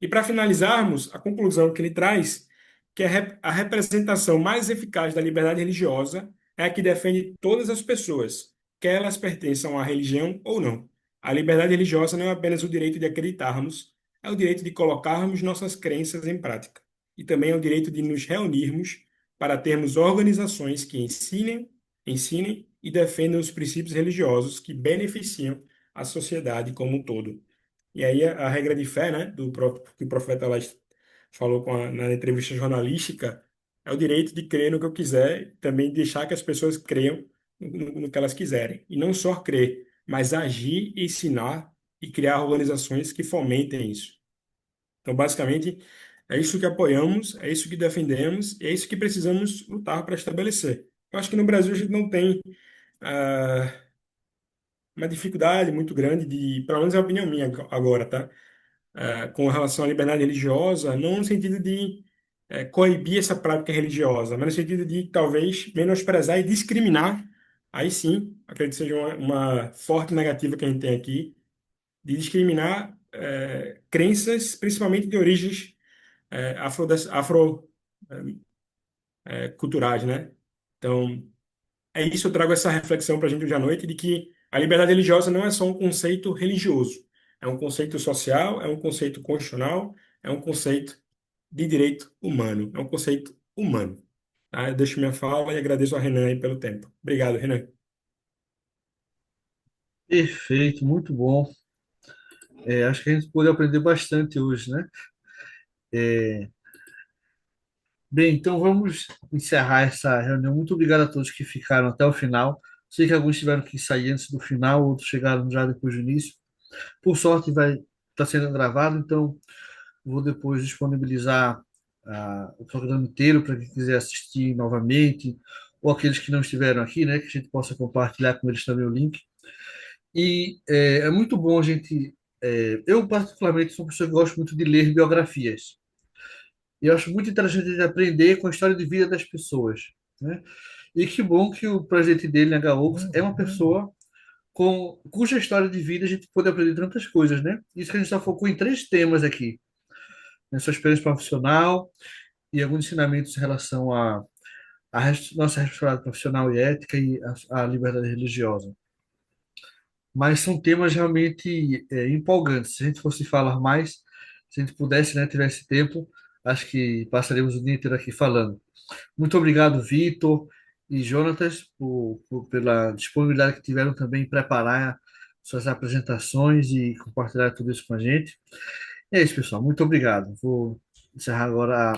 E para finalizarmos, a conclusão que ele traz, que a representação mais eficaz da liberdade religiosa é a que defende todas as pessoas, quer elas pertençam à religião ou não. A liberdade religiosa não é apenas o direito de acreditarmos, é o direito de colocarmos nossas crenças em prática. E também é o direito de nos reunirmos para termos organizações que ensinem e defendam os princípios religiosos que beneficiam a sociedade como um todo. E aí a regra de fé, né, que o profeta lá falou na entrevista jornalística, é o direito de crer no que eu quiser, e também deixar que as pessoas creiam no que elas quiserem. E não só crer, mas agir, ensinar e criar organizações que fomentem isso. Então, basicamente, é isso que apoiamos, é isso que defendemos, e é isso que precisamos lutar para estabelecer. Eu acho que no Brasil a gente não tem uma dificuldade muito grande de, pelo menos é a opinião minha agora, tá? Com relação à liberdade religiosa, não no sentido de coibir essa prática religiosa, mas no sentido de talvez menosprezar e discriminar. Aí sim, acredito que seja uma forte negativa que a gente tem aqui, de discriminar crenças, principalmente de origens afro, culturais, né? Então, é isso, eu trago essa reflexão para a gente hoje à noite, de que a liberdade religiosa não é só um conceito religioso, é um conceito social, é um conceito constitucional, é um conceito de direito humano, é um conceito humano. Tá? Eu deixo minha fala e agradeço a Renan aí pelo tempo. Obrigado, Renan. Perfeito, muito bom. Acho que a gente pôde aprender bastante hoje, né? É, Bem, então vamos encerrar essa reunião. Muito obrigado a todos que ficaram até o final. Sei que alguns tiveram que sair antes do final, outros chegaram já depois do início. Por sorte, vai estar sendo gravado, então vou depois disponibilizar o programa inteiro para quem quiser assistir novamente, ou aqueles que não estiveram aqui, né, que a gente possa compartilhar com eles também o link. E é muito bom a gente. Eu, particularmente, sou uma pessoa que gosto muito de ler biografias. E eu acho muito interessante a gente aprender com a história de vida das pessoas, né? E que bom que o presidente dele, H. Oaks, é uma pessoa cuja história de vida a gente pode aprender tantas coisas, né? Isso que a gente só focou em três temas aqui, né? Sua experiência profissional e alguns ensinamentos em relação nossa responsabilidade profissional e ética e a liberdade religiosa. Mas são temas realmente empolgantes. Se a gente fosse falar mais, se a gente pudesse, né, tivesse tempo, acho que passaríamos o dia inteiro aqui falando. Muito obrigado, Vitor e Jonatas, pela disponibilidade que tiveram também em preparar suas apresentações e compartilhar tudo isso com a gente. E é isso, pessoal. Muito obrigado. Vou encerrar agora